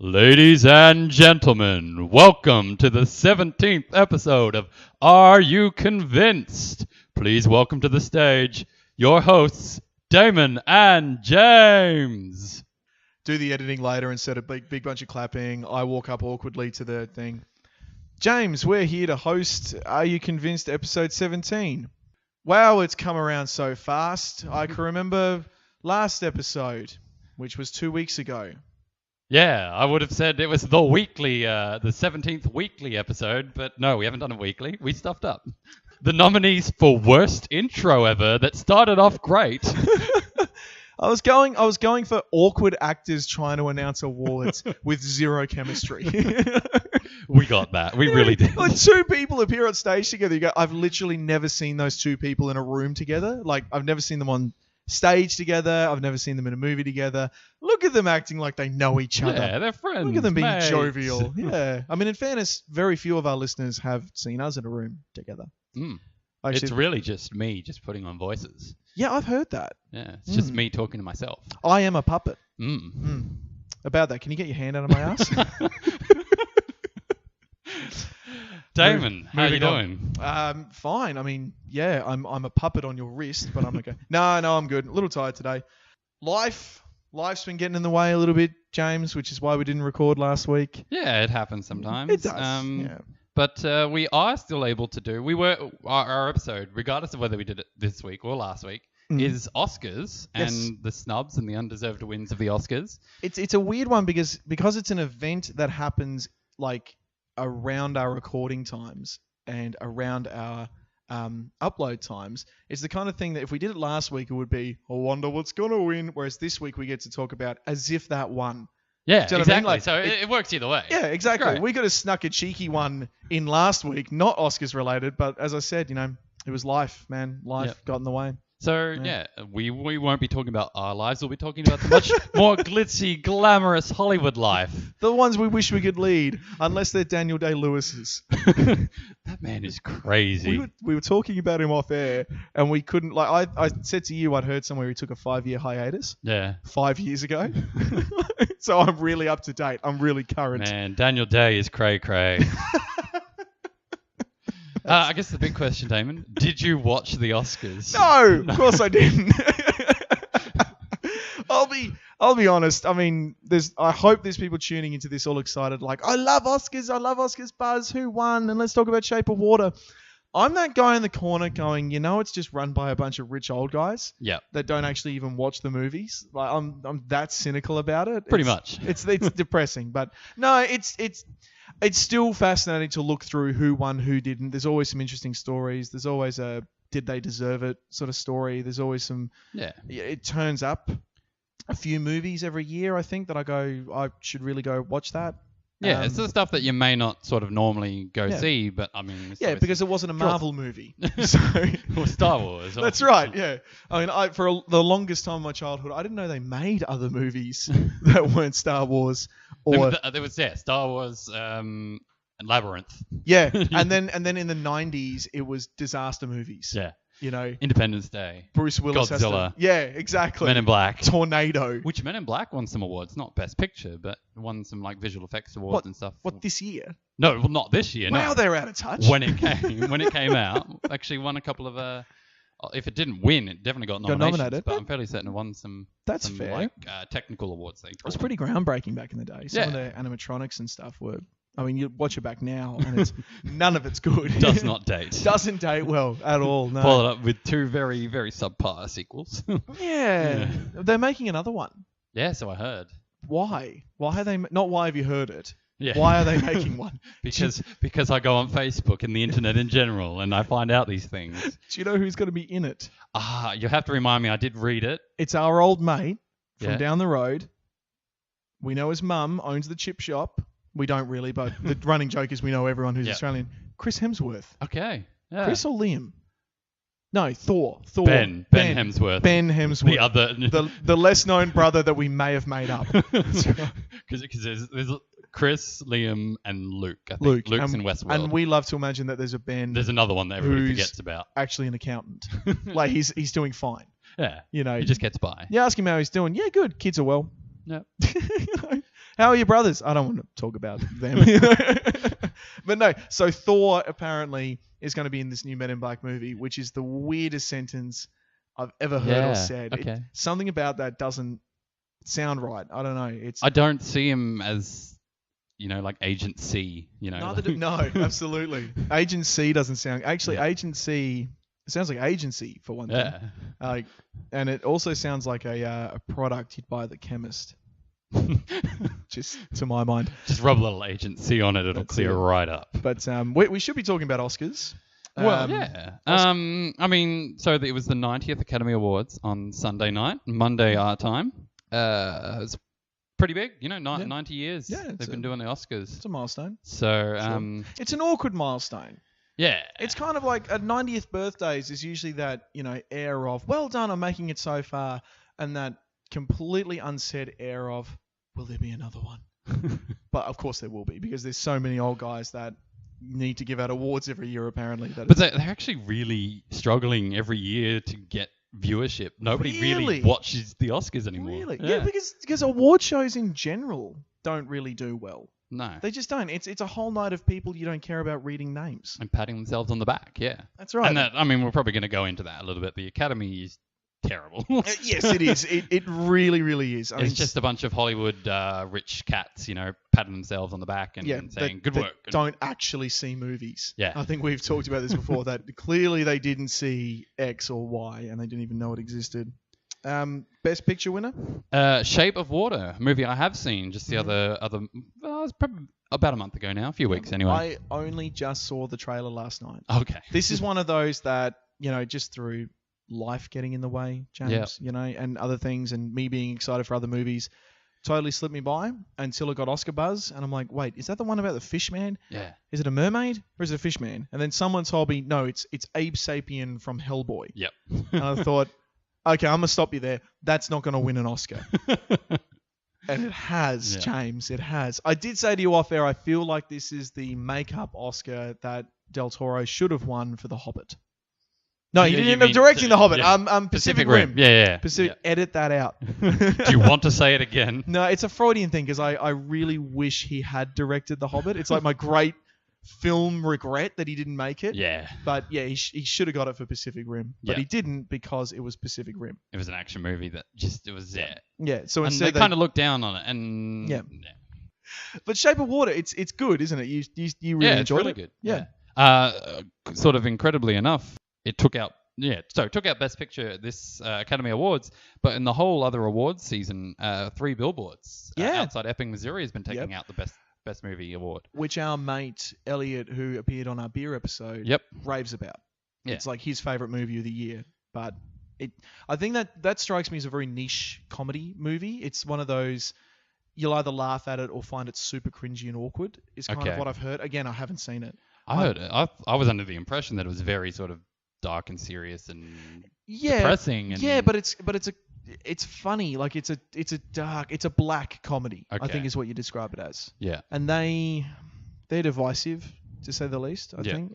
Ladies and gentlemen, welcome to the 17th episode of Are You Convinced? Please welcome to the stage your hosts, Damon and James. Do the editing later instead of big bunch of clapping. I walk up awkwardly to the thing. James, we're here to host Are You Convinced episode 17. Wow, it's come around so fast. I can remember last episode, which was 2 weeks ago. Yeah, I would have said it was the weekly, the 17th weekly episode, but no, we haven't done it weekly. We stuffed up. The nominees for worst intro ever that started off great. I was going for awkward actors trying to announce awards with zero chemistry. We got that. We really did. Like two people appear on stage together. You go, I've literally never seen those two people in a room together. Like, I've never seen them on stage together. I've never seen them in a movie together. Look at them acting like they know each other. Yeah, they're friends. Look at them being mates. jovial. Yeah. I mean, in fairness, very few of our listeners have seen us in a room together. Actually, It's really just me just putting on voices. yeah, I've heard that. Yeah, it's just me talking to myself. I am a puppet. Mm. About that, can you get your hand out of my ass? Damon, how you Moving on. doing? Fine. I mean, yeah, I'm a puppet on your wrist, but I'm okay. No, I'm good. A little tired today. Life's been getting in the way a little bit, James, which is why we didn't record last week. Yeah, it happens sometimes. It does. Yeah. But we are still able to do. Our episode, regardless of whether we did it this week or last week, is Oscars and the snubs and the undeserved wins of the Oscars. It's a weird one because it's an event that happens like around our recording times and around our upload times. It's the kind of thing that if we did it last week, it would be, I wonder what's going to win. Whereas this week we get to talk about as if that won. Yeah, Do you know what I mean? exactly. Like, So it works either way. Yeah, exactly. Great. We could have snuck a cheeky one in last week, not Oscars related, but as I said, it was life, man. Life got in the way. So, we won't be talking about our lives. We'll be talking about the much more glitzy, glamorous Hollywood life. The ones we wish we could lead, unless they're Daniel Day-Lewis's. That man is crazy. We were talking about him off air, and we couldn't, like, I said to you, I'd heard somewhere he took a 5-year hiatus. Yeah. 5 years ago. So I'm really up to date. I'm really current. Man, Daniel Day is cray-cray. I guess the big question, Damon, did you watch the Oscars? No, of course I didn't. I'll be honest. I mean, I hope there's people tuning into this all excited, like, I love Oscars buzz. Who won? And let's talk about Shape of Water. I'm that guy in the corner going, it's just run by a bunch of rich old guys that don't actually even watch the movies. Like, I'm that cynical about it. Pretty much. It's depressing, but no, it's still fascinating to look through who won, who didn't. There's always some interesting stories. There's always a did they deserve it sort of story. There's always some. Yeah. It turns up a few movies every year, I think, that I should really go watch that. Yeah, it's the stuff that you may not sort of normally go see, but I mean... Yeah, because it wasn't a Marvel movie. So, or Star Wars. That's right, yeah. I mean, for the longest time of my childhood, I didn't know they made other movies that weren't Star Wars. Or there was Star Wars and Labyrinth. Yeah, and then in the 90s, it was disaster movies. Yeah. Independence Day. Bruce Willis Godzilla. Yeah, exactly. Men in Black. Tornado. Which Men in Black won some awards. Not Best Picture, but won some like visual effects awards and stuff. What, this year? No, well, not this year. Wow, no. They're out of touch. When it came out, actually won a couple of... if it didn't win, it definitely got nominated. But I'm fairly certain it won some... That's fair. Like, technical awards. It was pretty groundbreaking back in the day. Some of the animatronics and stuff were... I mean, you watch it back now, and none of it's good. Does not date. Doesn't date well at all. No. Followed up with two very, very subpar sequels. Yeah. They're making another one. Yeah, so I heard. Why? Why are they... Not why have you heard it? Yeah. Why are they making one? Because I go on Facebook and the internet in general, and I find out these things. Do you know who's going to be in it? You have to remind me. I did read it. It's our old mate from down the road. We know his mum owns the chip shop. We don't really, but the running joke is we know everyone who's Australian. Chris Hemsworth. Okay. Yeah. Chris or Liam? No, Thor. Ben Hemsworth. Ben Hemsworth. The other... the less known brother that we may have made up. Because there's Chris, Liam, and Luke. I think Luke's in Westworld. And we love to imagine that there's a Ben. There's another one that everybody forgets about. Actually an accountant. Like, he's doing fine. Yeah. He just gets by. You ask him how he's doing. Yeah, good. Kids are well. Yeah. How are your brothers? I don't want to talk about them. But no, so Thor apparently is going to be in this new Men in Black movie, which is the weirdest sentence I've ever heard or said. Okay. Something about that doesn't sound right. I don't know. I don't see him as, like Agent C. No, absolutely. Agent C doesn't sound. Actually, Agent C. It sounds like agency for one thing. And it also sounds like a product you'd buy at the chemist. Just to my mind. Just rub a little agency on it; it'll clear right up. But we should be talking about Oscars. Well, yeah. So it was the 90th Academy Awards on Sunday night, Monday our time. It's pretty big, 90 years they've been doing the Oscars. It's a milestone. So, it's an awkward milestone. Yeah. It's kind of like at 90th birthdays is usually that, air of, well done on making it so far, and that completely unsaid air of, will there be another one? But of course there will be, because there's so many old guys that need to give out awards every year, apparently. But they're actually really struggling every year to get viewership. Nobody really watches the Oscars anymore. Really? Yeah, because award shows in general don't really do well. No. They just don't. It's a whole night of people you don't care about reading names. And patting themselves on the back, yeah. That's right. And we're probably going to go into that a little bit. The Academy is terrible. Yes, it is. It really, really is. It's just a bunch of Hollywood rich cats, patting themselves on the back and saying, good work. Don't actually see movies. Yeah. I think we've talked about this before, that clearly they didn't see X or Y and they didn't even know it existed. Best Picture winner? Shape of Water, a movie I have seen just the other it's probably about a month ago now, a few weeks anyway. I only just saw the trailer last night. Okay. This is one of those that, just through life getting in the way, James, and other things, and me being excited for other movies, totally slipped me by until it got Oscar buzz, and I'm like, wait, is that the one about the fish man? Yeah. Is it a mermaid or is it a fish man? And then someone told me, no, it's Abe Sapien from Hellboy. Yep. And I thought, okay, I'm going to stop you there. That's not going to win an Oscar. And it has, James. It has. I did say to you off air, I feel like this is the makeup Oscar that Del Toro should have won for The Hobbit. No, he didn't end up directing The Hobbit. Pacific Rim. Yeah. Pacific. Yeah. Edit that out. Do you want to say it again? No, it's a Freudian thing because I really wish he had directed The Hobbit. It's like my great film regret that he didn't make it. Yeah. But yeah, he should have got it for Pacific Rim. But he didn't because it was Pacific Rim. It was an action movie that it was there. Yeah. So and instead they kind of looked down on it. And yeah. But Shape of Water, it's good, isn't it? You really enjoyed really it? Good. Yeah. Sort of incredibly enough, it took out Best Picture at this Academy Awards, but in the whole other awards season, 3 billboards outside Epping, Missouri has been taking out the Best Movie award. Which our mate Elliot, who appeared on our beer episode, raves about. Yeah. It's like his favourite movie of the year. But I think that strikes me as a very niche comedy movie. It's one of those, you'll either laugh at it or find it super cringy and awkward, is kind of what I've heard. Again, I haven't seen it. I heard it. I was under the impression that it was very sort of dark and serious and depressing. And but it's funny. Like it's a black comedy. I think is what you describe it as. Yeah. And they're divisive, to say the least. I think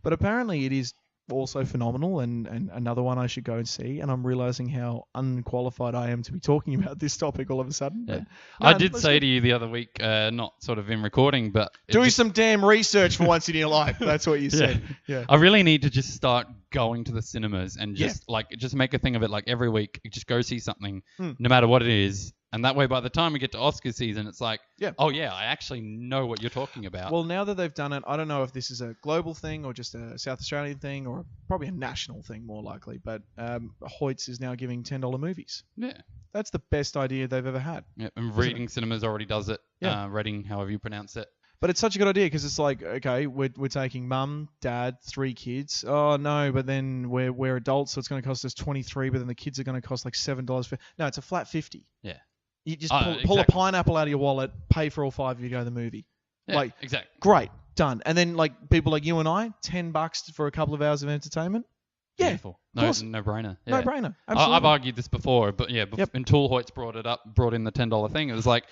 but apparently it is also phenomenal and another one I should go and see. And I'm realizing how unqualified I am to be talking about this topic all of a sudden. Yeah. But, I did say to you the other week, not sort of in recording, but do some damn research for once in your life. That's what you said. Yeah. I really need to just start going to the cinemas and just make a thing of it. Like every week, just go see something, no matter what it is. And that way, by the time we get to Oscar season, it's like, I actually know what you're talking about. Well, now that they've done it, I don't know if this is a global thing or just a South Australian thing or probably a national thing more likely, but Hoyts is now giving $10 movies. Yeah. That's the best idea they've ever had. Yeah, and Reading Cinemas already does it. Yeah. Reading, however you pronounce it. But it's such a good idea because it's like, okay, we're taking mum, dad, 3 kids. Oh, no, but then we're adults, so it's going to cost us $23, but then the kids are going to cost like $7. No, it's a flat $50. Yeah. You just pull a pineapple out of your wallet, pay for all 5 if you go to the movie. Yeah, exactly. Great, done. And then like people like you and I, $10 for a couple of hours of entertainment. Yeah, beautiful. No brainer. Yeah. No brainer. Absolutely. I've argued this before, but until Hoyts brought in the $10 thing, it was like,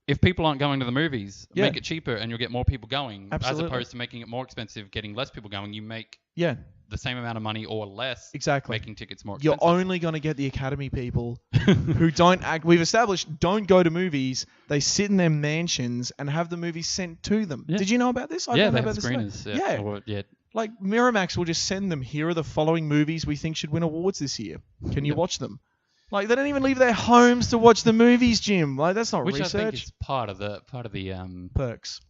if people aren't going to the movies, make it cheaper and you'll get more people going. Absolutely. As opposed to making it more expensive, getting less people going, you make the same amount of money or less, Exactly. making tickets more You're expensive. only going to get the Academy people who don't act. We've established don't go to movies. They sit in their mansions and have the movies sent to them. Yeah. Did you know about this? I Yeah, found they out have about this today. screeners. Yeah. Or, yeah. Like Miramax will just send them. Here are the following movies we think should win awards this year. Can you watch them? Like they don't even leave their homes to watch the movies, Jim. Like that's not Which research. I think is part of the Perks.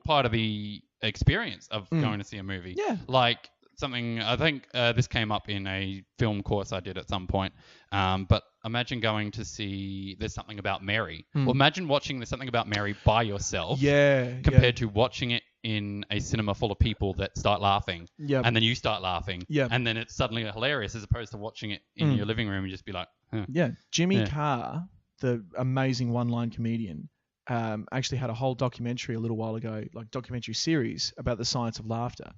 part of the experience of going to see a movie. Yeah. Like something I think this came up in a film course I did at some point. But imagine going to see There's Something About Mary. Or imagine watching There's Something About Mary by yourself. Yeah. Compared to watching it in a cinema full of people that start laughing. Yep. And then you start laughing. Yep. And then it's suddenly hilarious as opposed to watching it in your living room and just be like, huh. Yeah. Jimmy Carr, the amazing one-line comedian, actually had a whole documentary a little while ago, like documentary series about the science of laughter.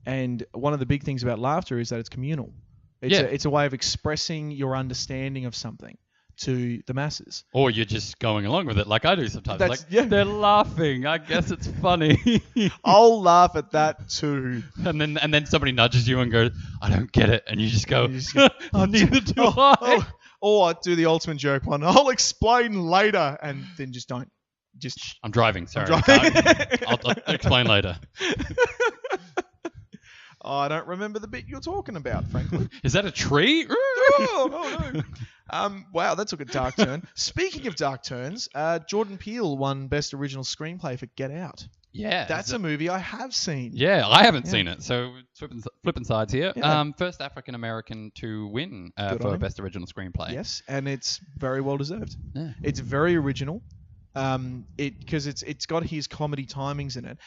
And one of the big things about laughter is that it's communal. It's a way of expressing your understanding of something to the masses. Or you're just going along with it like I do sometimes. They're laughing. I guess it's funny. I'll laugh at that too. And then somebody nudges you and goes, I don't get it. And you just go, oh, neither do I. Or I do the ultimate joke one. I'll explain later. And then just don't. I'm driving. Sorry. I'm driving. I'll explain later. I don't remember the bit you're talking about, frankly. Is that a tree? Oh, no. Wow, that took a dark turn. Speaking of dark turns, Jordan Peele won Best Original Screenplay for Get Out. Yeah. That's a movie I have seen. Yeah, I haven't seen it, so flipping sides here. Yeah. First African American to win Good for Best Original Screenplay. Yes, and it's very well deserved. Yeah. It's very original. Because it's got his comedy timings in it.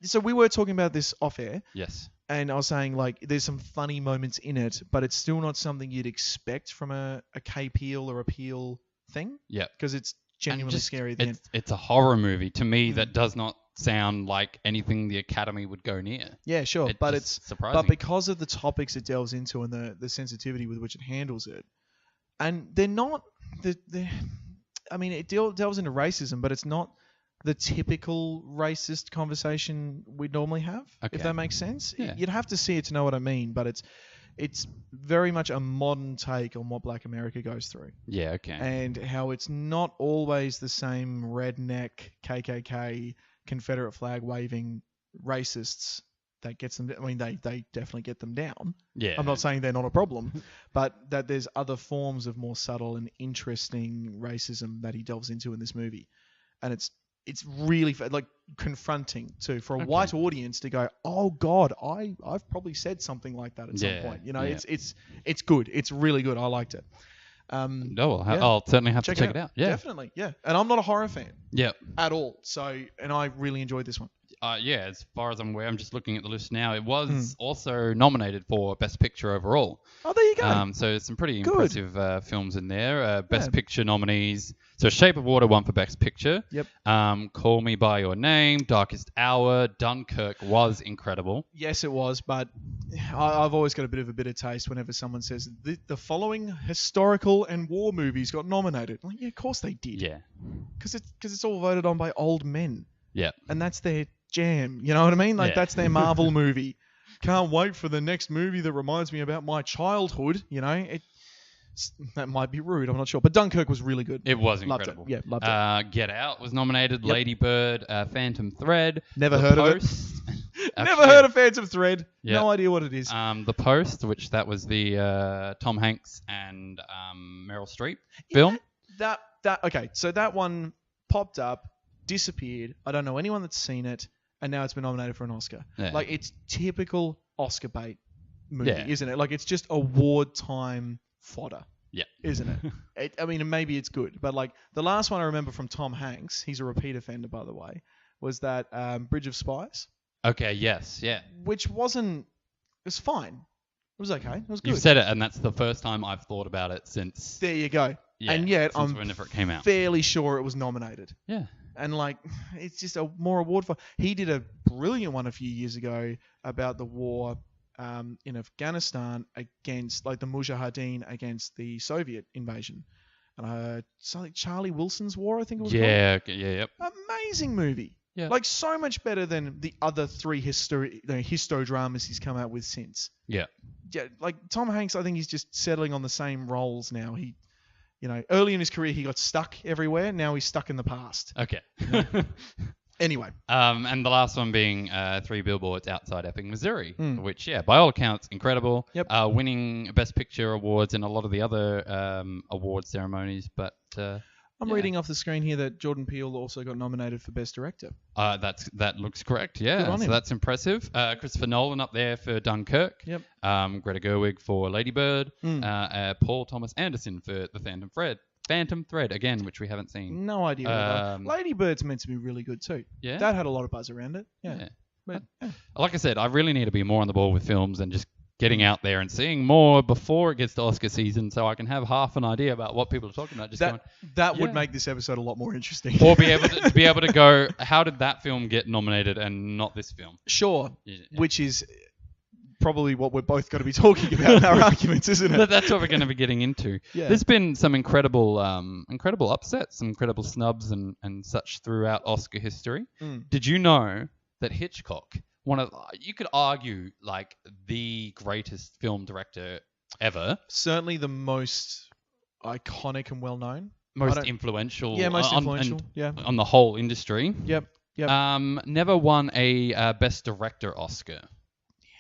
So we were talking about this off air. Yes. And I was saying, like, there's some funny moments in it, but it's still not something you'd expect from a K. Peele or a Peele thing. Yeah. Because it's genuinely scary at the end. It's a horror movie to me that does not sound like anything the Academy would go near. Yeah, sure. But it's surprising. But because of the topics it delves into and the sensitivity with which it handles it, and they're not it delves into racism, but it's not the typical racist conversation we'd normally have, if that makes sense. Yeah. You'd have to see it to know what I mean, but it's very much a modern take on what Black America goes through. Yeah, okay. And how it's not always the same redneck, KKK, Confederate flag waving racists that gets them. I mean, they definitely get them down. Yeah. I'm not saying they're not a problem, but that there's other forms of more subtle and interesting racism that he delves into in this movie. And it's really confronting too for a white audience to go, oh God, I've probably said something like that at some point. You know, it's good. It's really good. I liked it. I'll certainly have to check it out. Yeah, definitely. Yeah, and I'm not a horror fan. Yeah, at all. So, and I really enjoyed this one. As far as I'm aware, I'm just looking at the list now. It was also nominated for Best Picture overall. Oh, there you go. So some pretty impressive films in there. Best Picture nominees. So Shape of Water won for Best Picture. Yep. Call Me by Your Name, Darkest Hour, Dunkirk was incredible. Yes, it was, but I've always got a bit of a bitter taste whenever someone says the following historical and war movies got nominated. Like, yeah, of course they did. Yeah. Because it's all voted on by old men. Yeah. And that's their jam. You know what I mean? Like, that's their Marvel movie. Can't wait for the next movie that reminds me about my childhood. You know, that might be rude. I'm not sure. But Dunkirk was really good. It was incredible. Loved it. Yeah, loved it. Get Out was nominated. Yep. Lady Bird, Phantom Thread. Never heard of it. Never heard of Phantom Thread. Yep. No idea what it is. The Post, which that was the Tom Hanks and Meryl Streep film. Okay, so that one popped up, disappeared. I don't know anyone that's seen it, and now it's been nominated for an Oscar. Yeah. Like, it's typical Oscar bait movie, isn't it? Like, it's just award time fodder. Yeah. Isn't it? Maybe it's good, but like the last one I remember from Tom Hanks, he's a repeat offender, by the way, was that Bridge of Spies. Okay, yes, yeah. Which it was fine. It was okay. It was good. You've said it, and that's the first time I've thought about it since... There you go. Yeah, and yet, whenever it came out. Fairly sure it was nominated. Yeah. And like, it's just a more award for... He did a brilliant one a few years ago about the war in Afghanistan against, like, the Mujahideen against the Soviet invasion. And something Charlie Wilson's War, I think it was called. Yeah, yep. Amazing movie. Yeah. Like, so much better than the other 3 histo dramas he's come out with since. Yeah. Yeah, like Tom Hanks, I think he's just settling on the same roles now. He, early in his career he got stuck everywhere. Now he's stuck in the past. Okay. Anyway. And the last one being 3 Billboards Outside Ebbing, Missouri, which, by all accounts, incredible. Yep. Winning Best Picture awards and a lot of the other award ceremonies. But I'm reading off the screen here that Jordan Peele also got nominated for Best Director. That looks correct, yeah. Good on him. That's impressive. Christopher Nolan up there for Dunkirk. Yep. Greta Gerwig for Lady Bird. Paul Thomas Anderson for The Phantom Thread, again, which we haven't seen. No idea. Lady Bird's meant to be really good too. Yeah. That had a lot of buzz around it. Yeah. But, like I said, I really need to be more on the ball with films and just getting out there and seeing more before it gets to Oscar season, so I can have half an idea about what people are talking about. That would make this episode a lot more interesting. Or be able to go, how did that film get nominated and not this film? Sure. Yeah. Which is probably what we're both going to be talking about in our arguments, isn't it? That's what we're going to be getting into. Yeah. There's been some incredible upsets, some incredible snubs and such throughout Oscar history. Did you know that Hitchcock, you could argue like the greatest film director ever, certainly the most iconic and well known, most influential, on the whole industry. Yep. Never won a Best Director Oscar.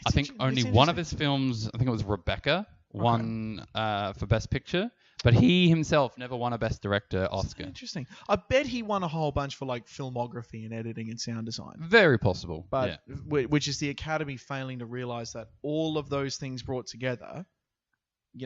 I think only one of his films, I think it was Rebecca, won for Best Picture, but he himself never won a Best Director Oscar. Interesting. I bet he won a whole bunch for like filmography and editing and sound design. Very possible. But which is the Academy failing to realize that all of those things brought together,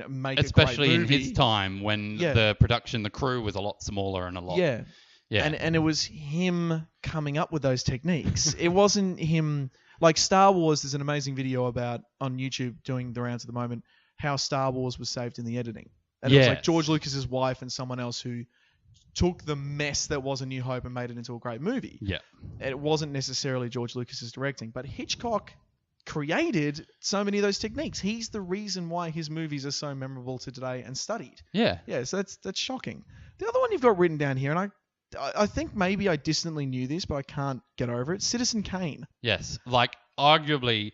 make especially a great movie. in his time when the crew was a lot smaller and a lot. Yeah. And it was him coming up with those techniques. It wasn't him. Like Star Wars, there's an amazing video on YouTube doing the rounds at the moment, how Star Wars was saved in the editing. And it was like George Lucas's wife and someone else who took the mess that was A New Hope and made it into a great movie. Yeah. And it wasn't necessarily George Lucas's directing, but Hitchcock created so many of those techniques. He's the reason why his movies are so memorable to today and studied. Yeah. Yeah, so that's shocking. The other one you've got written down here, and I think maybe I distantly knew this, but I can't get over it. Citizen Kane. Yes, like arguably,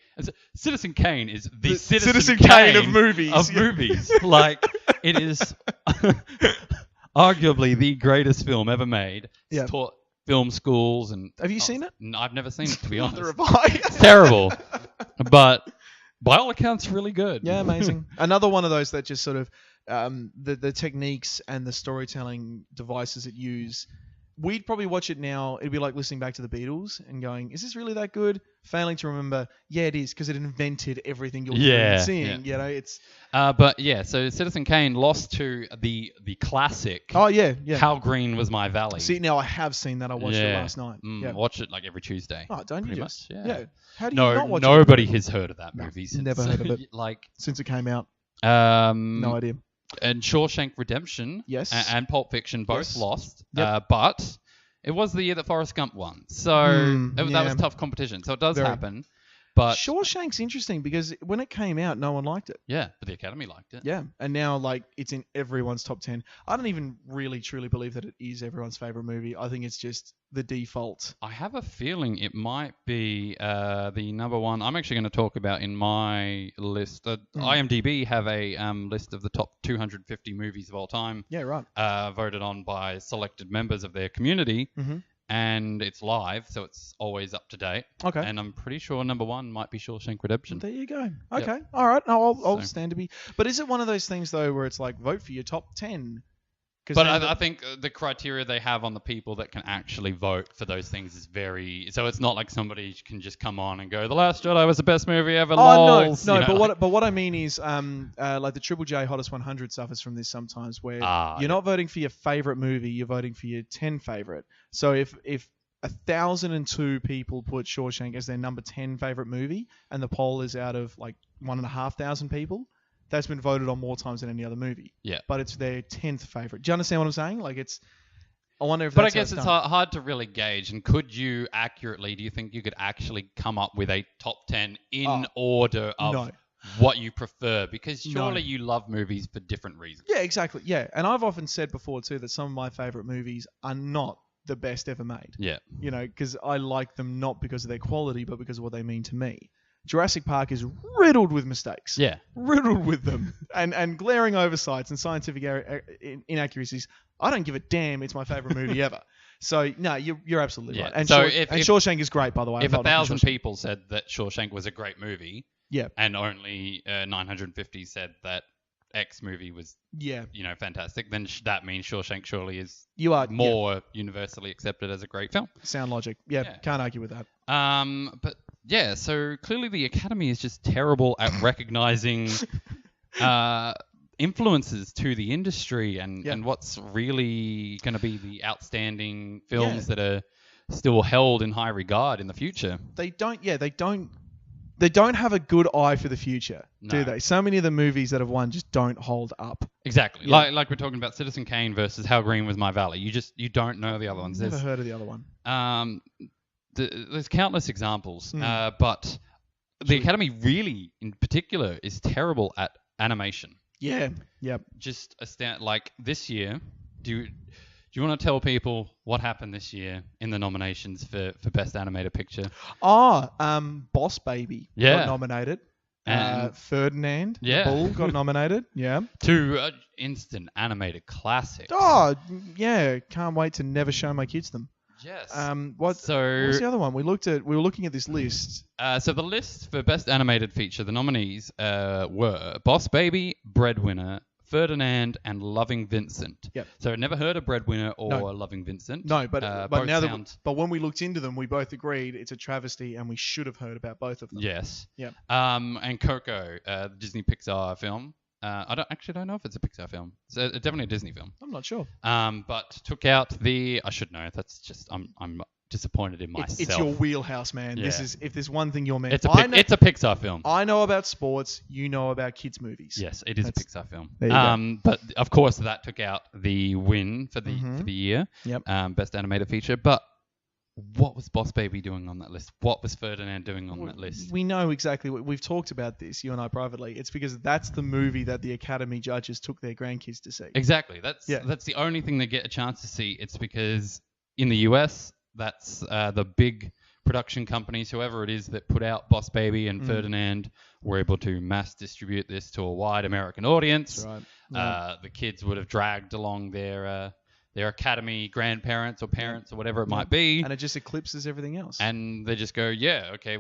Citizen Kane is the Citizen Kane of movies. Like, it is arguably the greatest film ever made. It's taught film schools and. Have you seen it? I've never seen it, to be honest. Neither have I. It's terrible, but by all accounts, really good. Yeah, amazing. Another one of those that just sort of the techniques and the storytelling devices it use. We'd probably watch it now. It'd be like listening back to the Beatles and going, "Is this really that good?" Failing to remember, it is, because it invented everything you're hearing and seeing. It's. So Citizen Kane lost to the classic. Oh yeah. How Green Was My Valley. See, now I have seen that. I watched it last night. Watch it like every Tuesday. Oh, don't you just? Much, yeah. How do you not watch it? Nobody has heard of that movie since. Never heard of it. Since it came out. No idea. And Shawshank Redemption and Pulp Fiction both lost, but it was the year that Forrest Gump won. So that was tough competition. So it does happen. But Shawshank's interesting because when it came out, no one liked it. Yeah, but the Academy liked it. Yeah, and now it's in everyone's top 10. I don't even really truly believe that it is everyone's favorite movie. I think it's just the default. I have a feeling it might be the number one. I'm actually going to talk about in my list. IMDb have a list of the top 250 movies of all time. Yeah, right. Voted on by selected members of their community. Mm-hmm. And it's live, so it's always up to date. Okay. And I'm pretty sure number one might be Shawshank Redemption. There you go. Okay. Yep. All right. No, I'll stand to be. But is it one of those things, though, where it's like, vote for your top 10? But I think the criteria they have on the people that can actually vote for those things is very... So it's not like somebody can just come on and go, The Last Jedi was the best movie ever, lols. No, but what I mean is like the Triple J Hottest 100 suffers from this sometimes, where you're not voting for your favourite movie, you're voting for your 10 favourite. So if 1,002 people put Shawshank as their number 10 favourite movie, and the poll is out of like 1,500 people... That's been voted on more times than any other movie. Yeah. But it's their 10th favorite. Do you understand what I'm saying? Like I wonder if that's. But I guess it's hard to really gauge. And could you accurately, do you think you could actually come up with a top 10 in order of what you prefer? Because surely you love movies for different reasons. Yeah, exactly. Yeah. And I've often said before too that some of my favorite movies are not the best ever made. Yeah. You know, because I like them not because of their quality, but because of what they mean to me. Jurassic Park is riddled with mistakes. Yeah. Riddled with them. And glaring oversights and scientific inaccuracies. I don't give a damn. It's my favorite movie ever. So, no, you're absolutely right. And, Shawshank is great, by the way. If 1,000 people said that Shawshank was a great movie, yeah, and only 950 said that X movie was, fantastic, then that means Shawshank surely is more universally accepted as a great film. Sound logic. Yeah, can't argue with that. But yeah, so clearly the Academy is just terrible at recognizing influences to the industry and what's really going to be the outstanding films that are still held in high regard in the future. They don't have a good eye for the future, do they? So many of the movies that have won just don't hold up. Exactly. Yeah. Like we're talking about Citizen Kane versus How Green Was My Valley. You don't know the other ones. Never heard of the other one. There's countless examples, but the Academy really, in particular, is terrible at animation. Yeah. Yep. Just like this year, do you want to tell people what happened this year in the nominations for Best Animated Picture? Boss Baby got nominated. Ferdinand the Bull got nominated. Yeah. Two instant animated classics. Oh, yeah. Can't wait to never show my kids them. Yes. What's the other one? We were looking at this list. So the list for Best Animated Feature, the nominees were Boss Baby, Breadwinner, Ferdinand, and Loving Vincent. Yep. So never heard of Breadwinner or Loving Vincent. No, but when we looked into them, we both agreed it's a travesty, and we should have heard about both of them. Yes. Yeah. And Coco, the Disney Pixar film. I don't know if it's a Pixar film. It's definitely a Disney film. I'm not sure. But took out I should know. That's just I'm disappointed in myself. It's your wheelhouse, man. Yeah. If there's one thing you're meant. It's a Pixar film. I know about sports. You know about kids movies. Yes, it is a Pixar film. There you go. But of course that took out the win for the year. Yep. Best Animated Feature. But what was Boss Baby doing on that list? What was Ferdinand doing on that list? We know exactly what we've talked about this, you and I privately. It's because that's the movie that the Academy judges took their grandkids to see. Exactly. That's the only thing they get a chance to see. It's because in the US, that's the big production companies, whoever it is that put out Boss Baby and Ferdinand, were able to mass distribute this to a wide American audience. That's right. Yeah. The kids would have dragged along their Academy grandparents or parents or whatever it might be. And it just eclipses everything else. And they just go,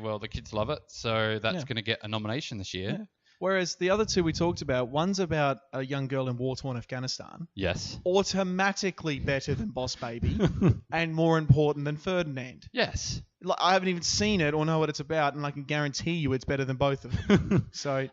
well, the kids love it, so that's going to get a nomination this year. Yeah. Whereas the other two we talked about, one's about a young girl in war-torn Afghanistan. Yes. Automatically better than Boss Baby and more important than Ferdinand. Yes. I haven't even seen it or know what it's about, and I can guarantee you it's better than both of them.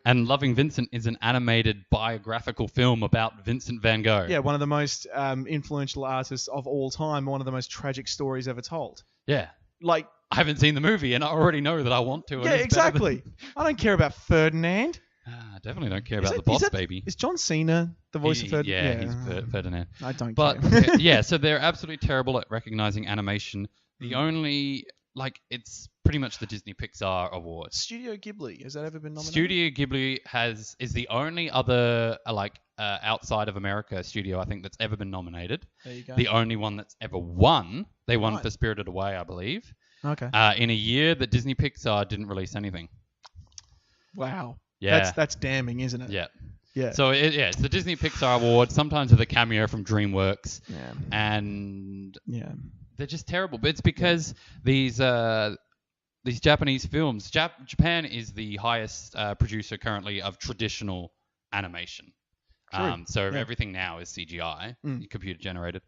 And Loving Vincent is an animated biographical film about Vincent van Gogh. Yeah, one of the most influential artists of all time, one of the most tragic stories ever told. Yeah. I haven't seen the movie, and I already know that I want to. Yeah, exactly. I don't care about Ferdinand. I definitely don't care about the Boss Baby. Is John Cena the voice of Ferdinand? Yeah, he's Ferdinand. I don't care. So they're absolutely terrible at recognizing animation. The only, it's pretty much the Disney Pixar Awards. Studio Ghibli, has that ever been nominated? Studio Ghibli is the only other, outside of America studio, I think, that's ever been nominated. There you go. The only one that's ever won. They won for Spirited Away, I believe. Okay. In a year that Disney Pixar didn't release anything. Wow. Yeah. That's damning, isn't it? Yeah. Yeah. So it's the Disney Pixar Award, sometimes with a cameo from DreamWorks. Yeah. And they're just terrible. But it's because these Japanese films, Japan is the highest producer currently of traditional animation. Everything now is CGI, computer generated.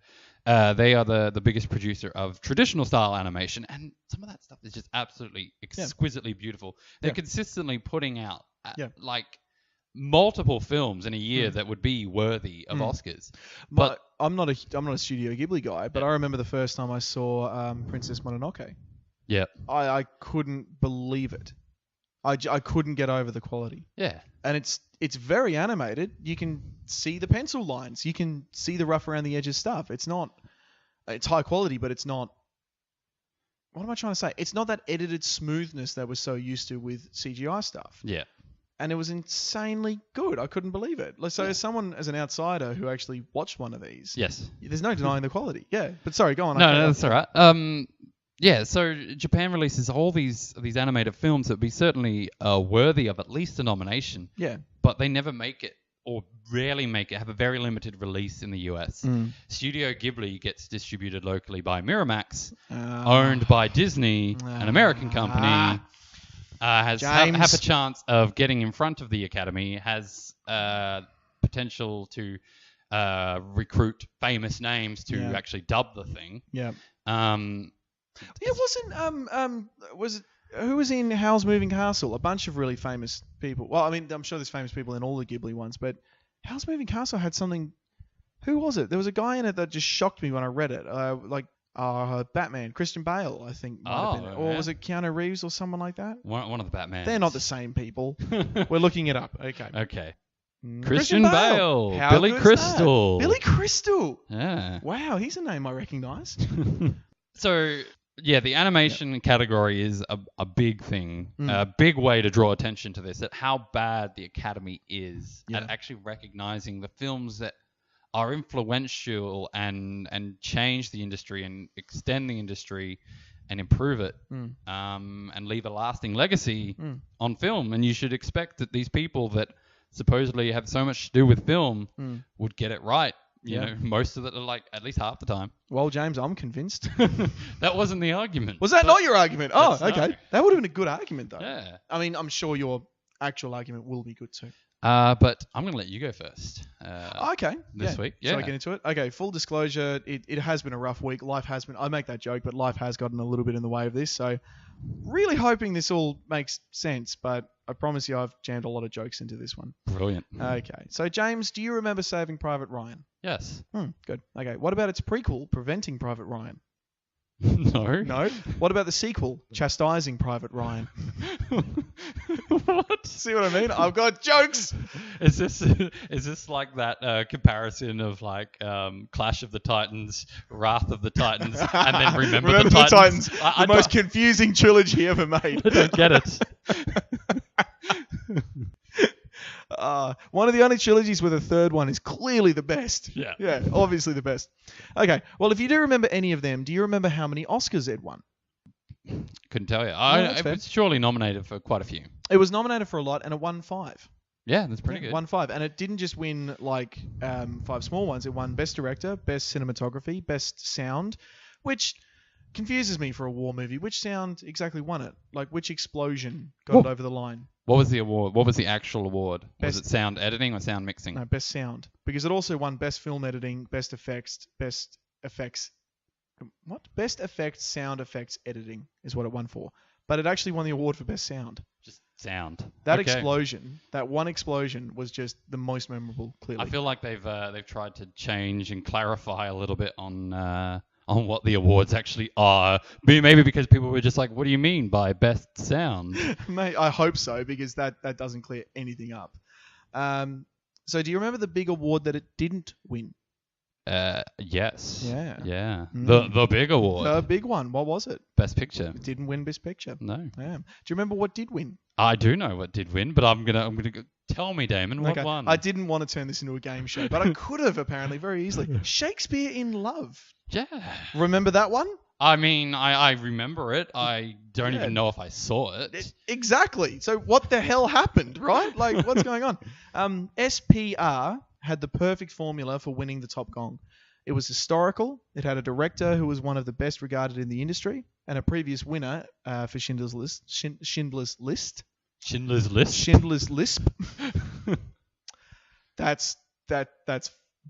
They are the biggest producer of traditional style animation, and some of that stuff is just absolutely exquisitely beautiful. They're consistently putting out multiple films in a year that would be worthy of Oscars. But I'm not a Studio Ghibli guy, but I remember the first time I saw Princess Mononoke. Yeah. I couldn't believe it. I couldn't get over the quality. Yeah. And it's very animated. You can see the pencil lines. You can see the rough around the edges stuff. It's high quality, but it's not. What am I trying to say? It's not that edited smoothness that we're so used to with CGI stuff. Yeah. and it was insanely good. I couldn't believe it. Like, so as someone, as an outsider who actually watched one of these, Yes. there's no denying the quality. Yeah, but sorry, go on. No, that's all right. Yeah, so Japan releases all these animated films that would be certainly worthy of at least a nomination. Yeah. But they never make it, or rarely make it, have a very limited release in the US. Studio Ghibli gets distributed locally by Miramax, owned by Disney, an American company. Has half a chance of getting in front of the Academy, has potential to recruit famous names to actually dub the thing. Yeah. It wasn't was it who was in Howl's Moving Castle? A bunch of really famous people. Well, I mean, I'm sure there's famous people in all the Ghibli ones, but Howl's Moving Castle had something. Who was it? There was a guy in it that just shocked me when I read it. Batman, Christian Bale, I think might have been it. Or was it Keanu Reeves or someone like that? One of the Batmans. They're not the same people. We're looking it up. Okay. Christian Bale. Billy Crystal. Billy Crystal. Yeah. Wow, he's a name I recognise. So, yeah, the animation category is a big thing, a big way to draw attention to this, at how bad the Academy is at actually recognizing the films that are influential and change the industry and extend the industry and improve it and leave a lasting legacy on film. And you should expect that these people that supposedly have so much to do with film would get it right. You know, most of it, like at least half the time. Well, James, I'm convinced. That wasn't the argument. Was that not your argument? Oh, okay. No. That would have been a good argument, though. Yeah. I mean, I'm sure your actual argument will be good too. But I'm going to let you go first. Okay. This week. Yeah. Shall I get into it? Okay. Full disclosure, it has been a rough week. I make that joke, but life has gotten a little bit in the way of this. So really hoping this all makes sense, but I promise you I've jammed a lot of jokes into this one. Brilliant. Okay. So James, do you remember Saving Private Ryan? Yes. Good. Okay. What about its prequel, Preventing Private Ryan? No. No? What about the sequel, Chastising Private Ryan? What? See what I mean? I've got jokes. Is this like that comparison of like Clash of the Titans, Wrath of the Titans, and then Remember the Titans? The most confusing trilogy ever made. I don't get it. One of the only trilogies where the third one is clearly the best. Yeah. Yeah, obviously the best. Okay, well, if you do remember any of them, do you remember how many Oscars it won? Couldn't tell you. that's fair. It's surely nominated for quite a few. It was nominated for a lot, and it won 5. Yeah, that's pretty good. Won 5, and it didn't just win like 5 small ones. It won Best Director, Best Cinematography, Best Sound, which confuses me for a war movie. Which sound exactly won it? Like, which explosion got it over the line? What was the award? What was the actual award? Best, was it sound editing or sound mixing? No, Best Sound. Because it also won Best Film Editing, Best Effects. What? Best Effects, Sound Effects Editing is what it won for. But it actually won the award for Best Sound. Just sound. That explosion, that one explosion was just the most memorable, clearly. I feel like they've tried to change and clarify a little bit on what the awards actually are. Maybe because people were just like, what do you mean by best sound? Mate, I hope so, because that doesn't clear anything up. So do you remember the big award that it didn't win? Yes. Yeah. Yeah. The big award. The big one. What was it? Best Picture. It didn't win Best Picture. No. Yeah. Do you remember what did win? I do know what did win, but I'm gonna go, tell me, Damon, what won? I didn't want to turn this into a game show, but I could have apparently very easily. Shakespeare in Love. Yeah. Remember that one? I mean, I remember it. I don't even know if I saw it. Exactly. So what the hell happened, right? Like, what's going on? SPR had the perfect formula for winning the Top Gong. It was historical. It had a director who was one of the best regarded in the industry, and a previous winner for Schindler's List. Schindler's List. Schindler's List. Schindler's Lisp. That's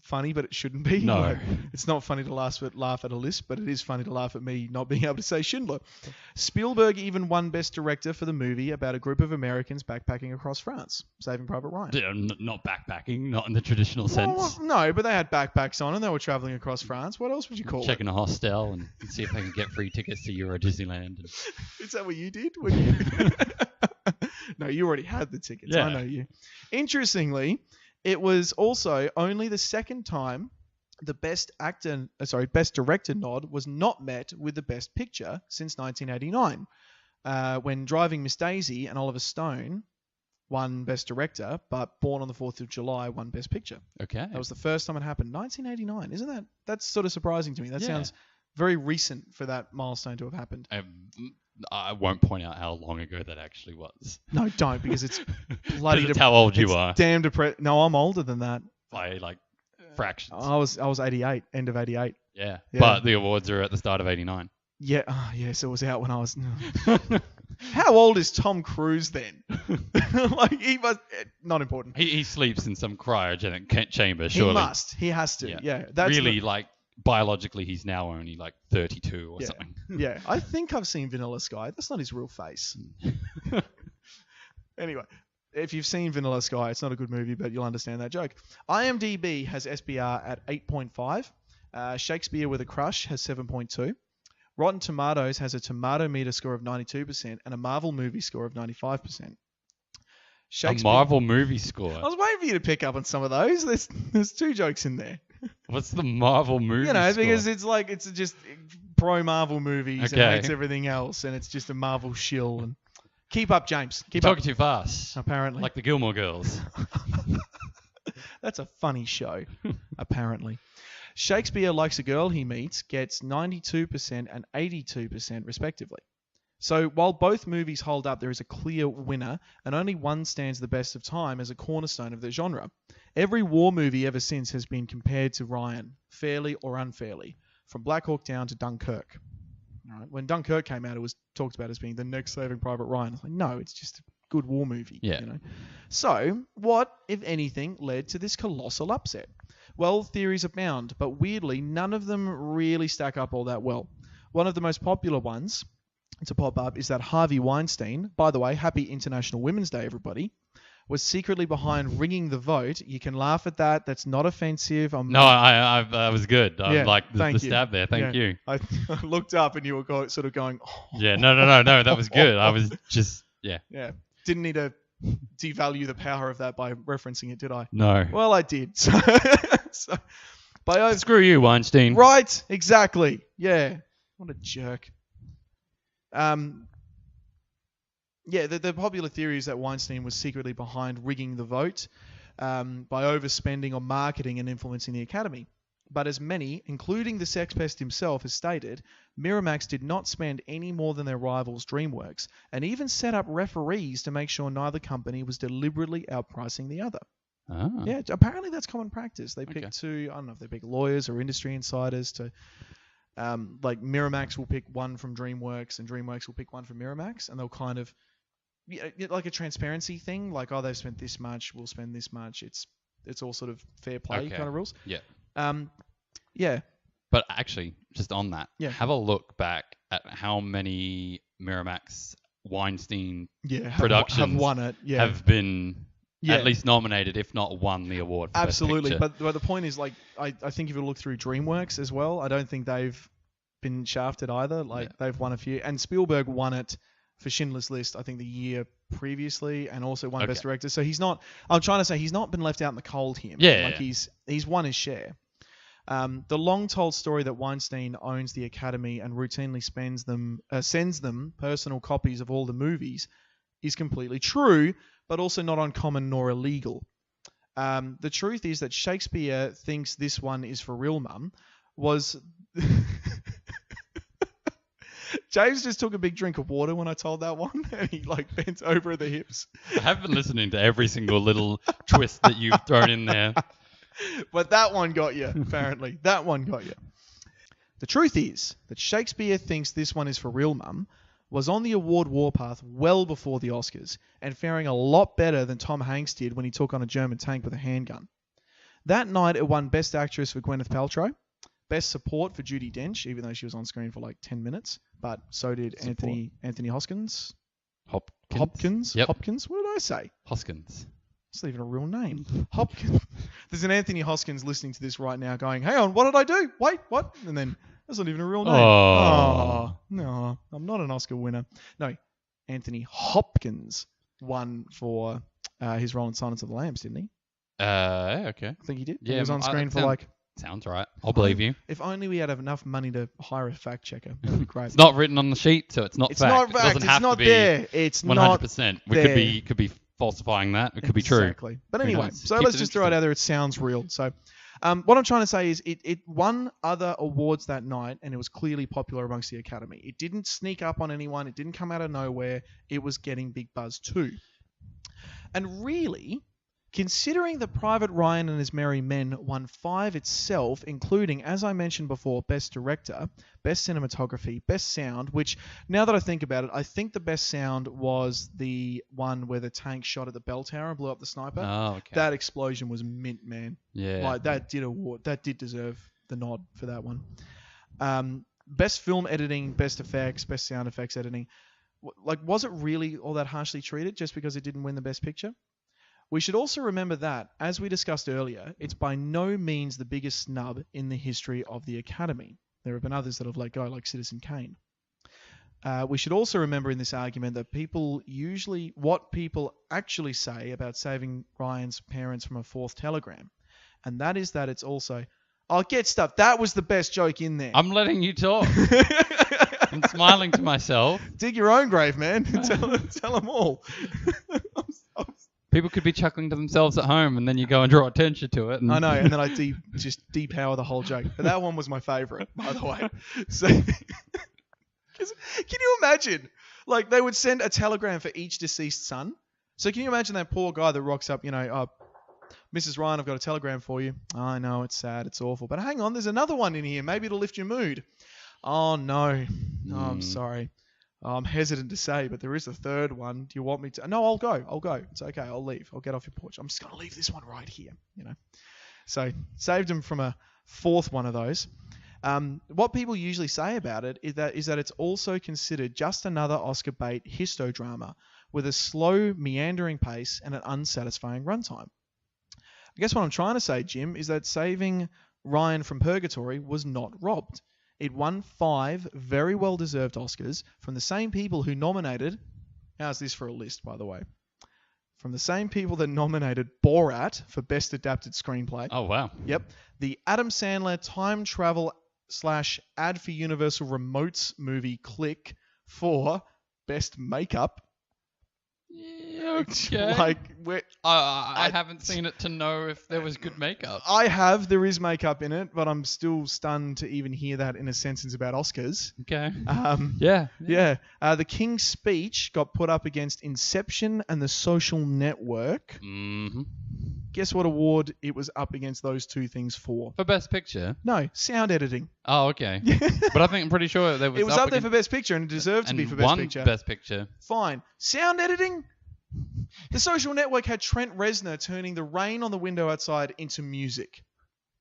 funny, but it shouldn't be. No. Like, it's not funny to laugh at a lisp, but it is funny to laugh at me not being able to say Schindler. Spielberg even won Best Director for the movie about a group of Americans backpacking across France, Saving Private Ryan. Not backpacking, not in the traditional sense. Well, no, but they had backpacks on and they were traveling across France. What else would you call it? Checking a hostel and see if they can get free tickets to Euro Disneyland. Is that what you did? When you... No, you already had the tickets. Yeah. I know you. Interestingly, it was also only the second time the Best Director nod was not met with the Best Picture since 1989, when Driving Miss Daisy and Oliver Stone won Best Director, but Born on the 4th of July won Best Picture. Okay. That was the first time it happened. 1989. Isn't that's sort of surprising to me. That Yeah. sounds very recent for that milestone to have happened. I won't point out how long ago that actually was. No, don't, because it's bloody. 'Cause it's how old you it's are. Damn depressed. No, I'm older than that. By like fractions. I was 88, end of 88. Yeah. Yeah. But the awards are at the start of 89. Yeah, so it was out when I was. How old is Tom Cruise then? Like he must. Not important. He sleeps in some cryogenic chamber, surely. He must. He has to. Yeah. That's really, like, biologically, he's now only like 32 or something. Yeah, I think I've seen Vanilla Sky. That's not his real face. Anyway, if you've seen Vanilla Sky, it's not a good movie, but you'll understand that joke. IMDb has SBR at 8.5. Shakespeare with a Crush has 7.2. Rotten Tomatoes has a tomato meter score of 92% and a Marvel movie score of 95%. A Marvel movie score. I was waiting for you to pick up on some of those. There's 2 jokes in there. What's the Marvel movie score? Because it's just pro Marvel movies and hates everything else, and it's just a Marvel shill. And keep up, James. Keep Talking up. too fast. Apparently. Like the Gilmore Girls. That's a funny show, apparently. Shakespeare Likes a Girl He Meets gets 92% and 82% respectively. So while both movies hold up, there is a clear winner, and only one stands the best of time as a cornerstone of the genre. Every war movie ever since has been compared to Ryan, fairly or unfairly, from Black Hawk Down to Dunkirk. All right. When Dunkirk came out, it was talked about as being the next Saving Private Ryan. It's like, no, it's just a good war movie. Yeah. So what, if anything, led to this colossal upset? Well, theories abound, but weirdly, none of them really stack up all that well. One of the most popular ones to pop up is that Harvey Weinstein, by the way, happy International Women's Day, everybody, was secretly behind rigging the vote. You can laugh at that. That's not offensive. I was good. I like the you. stab there. Thank you. I looked up and you were sort of going, oh. Yeah, no, that was good. I was just, yeah. Yeah. Didn't need to devalue the power of that by referencing it, did I? No. Well, I did. So screw you, Weinstein. Right, exactly. Yeah. What a jerk. The popular theory is that Weinstein was secretly behind rigging the vote by overspending on marketing and influencing the Academy. But as many, including the sex pest himself, has stated, Miramax did not spend any more than their rivals DreamWorks, and even set up referees to make sure neither company was deliberately outpricing the other. Ah. Yeah, apparently that's common practice. They pick I don't know if they pick lawyers or industry insiders to, like Miramax will pick one from DreamWorks and DreamWorks will pick one from Miramax, and they'll kind of, like a transparency thing, like, oh, they've spent this much, we'll spend this much. It's all sort of fair play kind of rules. Yeah. Yeah. But actually, just on that, have a look back at how many Miramax Weinstein productions have won it. Yeah. Have been at least nominated, if not won the award for Absolutely. Best Picture. But the point is, like, I think if you look through DreamWorks as well, I don't think they've been shafted either. Like, they've won a few. And Spielberg won it for Schindler's List, I think, the year previously, and also won Best Director. So he's not, I'm trying to say, he's not been left out in the cold here. He's won his share. The long-told story that Weinstein owns the Academy and routinely sends them personal copies of all the movies is completely true, but also not uncommon nor illegal. The truth is that Shakespeare Thinks This One Is For Real, Mum was... James just took a big drink of water when I told that one, and he bent over at the hips. I have been listening to every single little twist that you've thrown in there. But that one got you, apparently. That one got you. The truth is that Shakespeare Thinks This One Is For Real, Mum was on the award warpath well before the Oscars, and faring a lot better than Tom Hanks did when he took on a German tank with a handgun. That night, it won Best Actress for Gwyneth Paltrow, Best Support for Judi Dench, even though she was on screen for 10 minutes, but so did Anthony Hoskins. Hopkins? Yep. Hopkins? What did I say? Hoskins. It's not even a real name. Hopkins. There's an Anthony Hoskins listening to this right now going, hang on, what did I do? Wait, what? And then, that's not even a real name. Oh, no, I'm not an Oscar winner. No, Anthony Hopkins won for his role in Silence of the Lambs, didn't he? Okay. I think he did. Yeah, he was on screen for Sounds right. I'll believe you. If only we had enough money to hire a fact checker. That would be great. It's not written on the sheet, so it's not fact. It's not fact. It doesn't have it's not to be there. It's 100%. Not there. Could be falsifying that. It could be true. Exactly. But Who anyway, knows? so Keeps let's it just throw it interesting. out there. It sounds real. So what I'm trying to say is it won other awards that night, and it was clearly popular amongst the Academy. It didn't sneak up on anyone. It didn't come out of nowhere. It was getting big buzz too. And really, considering that Private Ryan and His Merry Men won 5 itself, including, as I mentioned before, Best Director, Best Cinematography, Best Sound, which, now that I think about it, I think the best sound was the one where the tank shot at the bell tower and blew up the sniper. Oh, okay. That explosion was mint, man. Yeah. Like, that did deserve the nod for that one. Best Film Editing, Best Effects, Best Sound Effects Editing. Like, was it really all that harshly treated just because it didn't win the Best Picture? We should also remember that, as we discussed earlier, it's by no means the biggest snub in the history of the Academy. There have been others that have let go, like Citizen Kane. We should also remember in this argument that what people actually say about saving Ryan's parents from a fourth telegram. And that is that it's also, oh, get stuff. That was the best joke in there. I'm letting you talk. I'm smiling to myself. Dig your own grave, man. Tell them all. People could be chuckling to themselves at home, and then you go and draw attention to it. And I know, and then I just depower the whole joke. But that one was my favourite, by the way. So, can you imagine? Like, they would send a telegram for each deceased son. So can you imagine that poor guy that rocks up, Mrs. Ryan, I've got a telegram for you. Oh, I know, it's sad, it's awful. But hang on, there's another one in here. Maybe it'll lift your mood. Oh, no. Oh, I'm sorry. I'm hesitant to say, but there is a third one. Do you want me to? No, I'll go. It's okay. I'll leave. I'll get off your porch. I'm just going to leave this one right here, So saved him from a fourth one of those. What people usually say about it is that it's also considered just another Oscar bait histodrama with a slow, meandering pace and an unsatisfying runtime. I guess what I'm trying to say, Jim, is that saving Ryan from Purgatory was not robbed. It won 5 very well-deserved Oscars from the same people who nominated... How's this for a list, by the way? From the same people that nominated Borat for Best Adapted Screenplay. Oh, wow. Yep. The Adam Sandler time travel / ad for Universal Remotes movie Click for Best Makeup. Okay. I haven't seen it to know if there was good makeup. I have. There is makeup in it, but I'm still stunned to even hear that in a sentence about Oscars. Okay. Yeah. The King's Speech got put up against Inception and The Social Network. Mm-hmm. Guess what award it was up against those two things for? For Best Picture? No, sound editing. Oh, okay. But I'm pretty sure there was. It was up there for Best Picture and it deserved to be for Best Picture. Best Picture. Fine. Sound editing? The Social Network had Trent Reznor turning the rain on the window outside into music.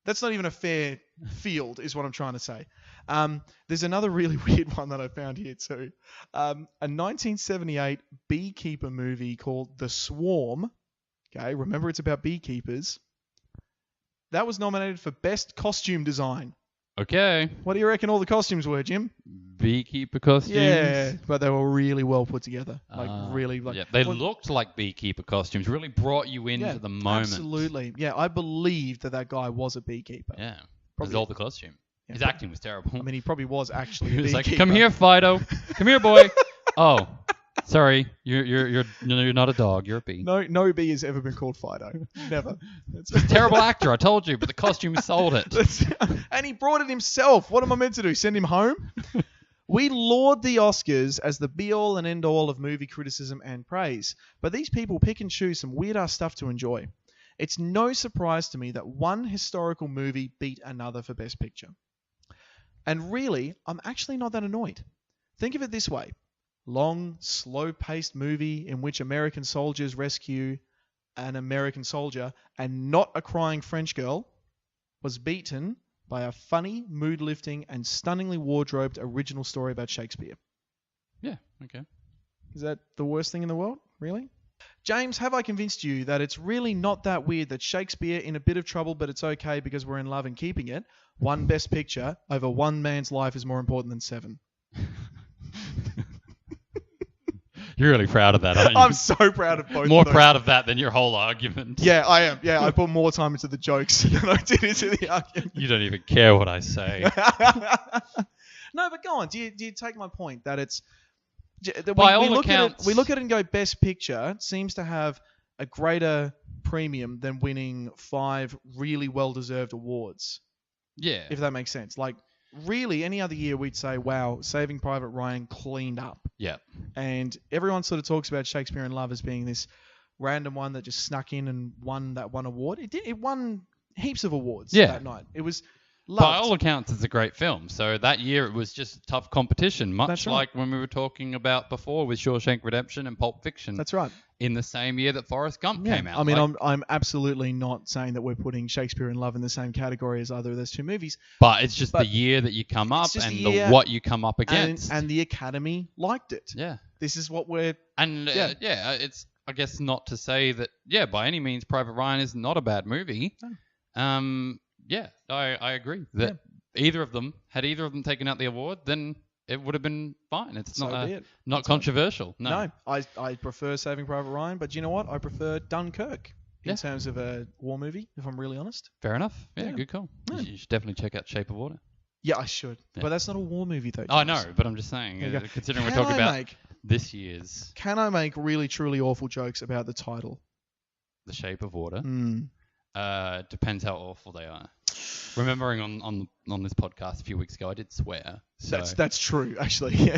That's not even a fair field, is what I'm trying to say. There's another really weird one that I found here too. A 1978 beekeeper movie called The Swarm. Okay, remember it's about beekeepers. That was nominated for Best Costume Design. Okay. What do you reckon all the costumes were, Jim? Beekeeper costumes? Yeah, but they were really well put together. They looked like beekeeper costumes. Really brought you into the moment. Absolutely. Yeah, I believe that guy was a beekeeper. Yeah. Probably. Not the costume. His acting was terrible. I mean, he probably was actually a He was beekeeper. like, "Come here, Fido. Come here, boy." Oh, sorry. You're not a dog. You're a bee. No bee has ever been called Fido. Never. Terrible actor. I told you, but the costume sold it. And he brought it himself. What am I meant to do? Send him home? We laud the Oscars as the be-all and end-all of movie criticism and praise, but these people pick and choose some weird-ass stuff to enjoy. It's no surprise to me that one historical movie beat another for Best Picture. And really, I'm actually not that annoyed. Think of it this way. Long, slow-paced movie in which American soldiers rescue an American soldier and not a crying French girl was beaten by a funny, mood-lifting, and stunningly wardrobed original story about Shakespeare. Yeah, okay. Is that the worst thing in the world? Really? James, have I convinced you that it's really not that weird that Shakespeare, in a bit of trouble, but it's okay because we're in love and keeping it, won Best Picture over one man's life is more important than 7? You're really proud of that, aren't you? I'm so proud of both More of those. proud of that than your whole argument. Yeah, I am. Yeah, I put more time into the jokes than I did into the argument. You don't even care what I say. No, but go on. Do you take my point that By all accounts, we look at it and go, Best Picture seems to have a greater premium than winning 5 really well-deserved awards. Yeah. If that makes sense. Like, really, any other year we'd say, wow, Saving Private Ryan cleaned up. Yeah. And everyone sort of talks about Shakespeare in Love as being this random one that just snuck in and won that one award. It won heaps of awards that night. It was loved. By all accounts, it's a great film. So that year it was just tough competition, much That's right. like when we were talking about before with Shawshank Redemption and Pulp Fiction. That's right. In the same year that Forrest Gump came out. I mean, I'm absolutely not saying that we're putting Shakespeare in Love in the same category as either of those two movies. But it's just the year that you come up and what you come up against. And the Academy liked it. Yeah. This is what we're... And it's, I guess, not to say that, by any means, Private Ryan is not a bad movie. No. I agree that had either of them taken out the award, then it would have been fine. It's not controversial. No, I prefer Saving Private Ryan, but you know what? I prefer Dunkirk in terms of a war movie, if I'm really honest. Fair enough. Yeah, good call. Yeah. You should definitely check out Shape of Water. Yeah, I should. Yeah. But that's not a war movie, though. I know, but I'm just saying, considering we're talking about this year's... Can I make really, truly awful jokes about the title? The Shape of Water? Depends how awful they are. Remembering on this podcast a few weeks ago, I did swear. So. That's true, actually. Yeah.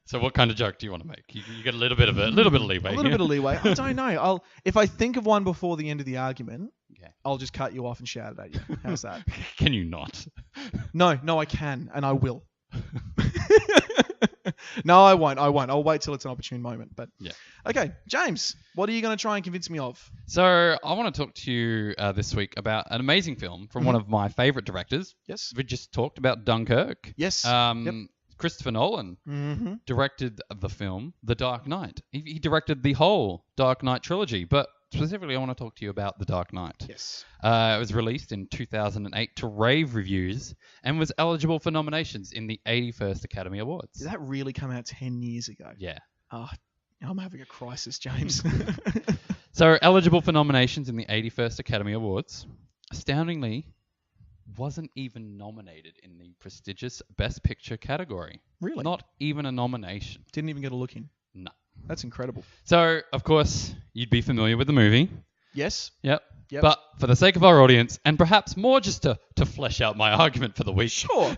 So what kind of joke do you want to make? You get a little bit of leeway. A little bit of leeway. I don't know. If I think of one before the end of the argument, I'll just cut you off and shout it at you. How's that? Can you not? No, I can, and I will. No, I won't. I'll wait till it's an opportune moment. But okay, James, what are you going to try and convince me of? So I want to talk to you this week about an amazing film from one of my favourite directors. Yes. We just talked about Dunkirk. Yes. Christopher Nolan directed the film The Dark Knight. He directed the whole Dark Knight trilogy, but specifically I want to talk to you about The Dark Knight. Yes. It was released in 2008 to rave reviews and was eligible for nominations in the 81st Academy Awards. Did that really come out 10 years ago? Yeah. Oh, I'm having a crisis, James. So eligible for nominations in the 81st Academy Awards. Astoundingly, wasn't even nominated in the prestigious Best Picture category. Really? Not even a nomination. Didn't even get a look in. No. That's incredible. So, of course, you'd be familiar with the movie. Yes. Yep. But for the sake of our audience, and perhaps more just to flesh out my argument for the week, sure,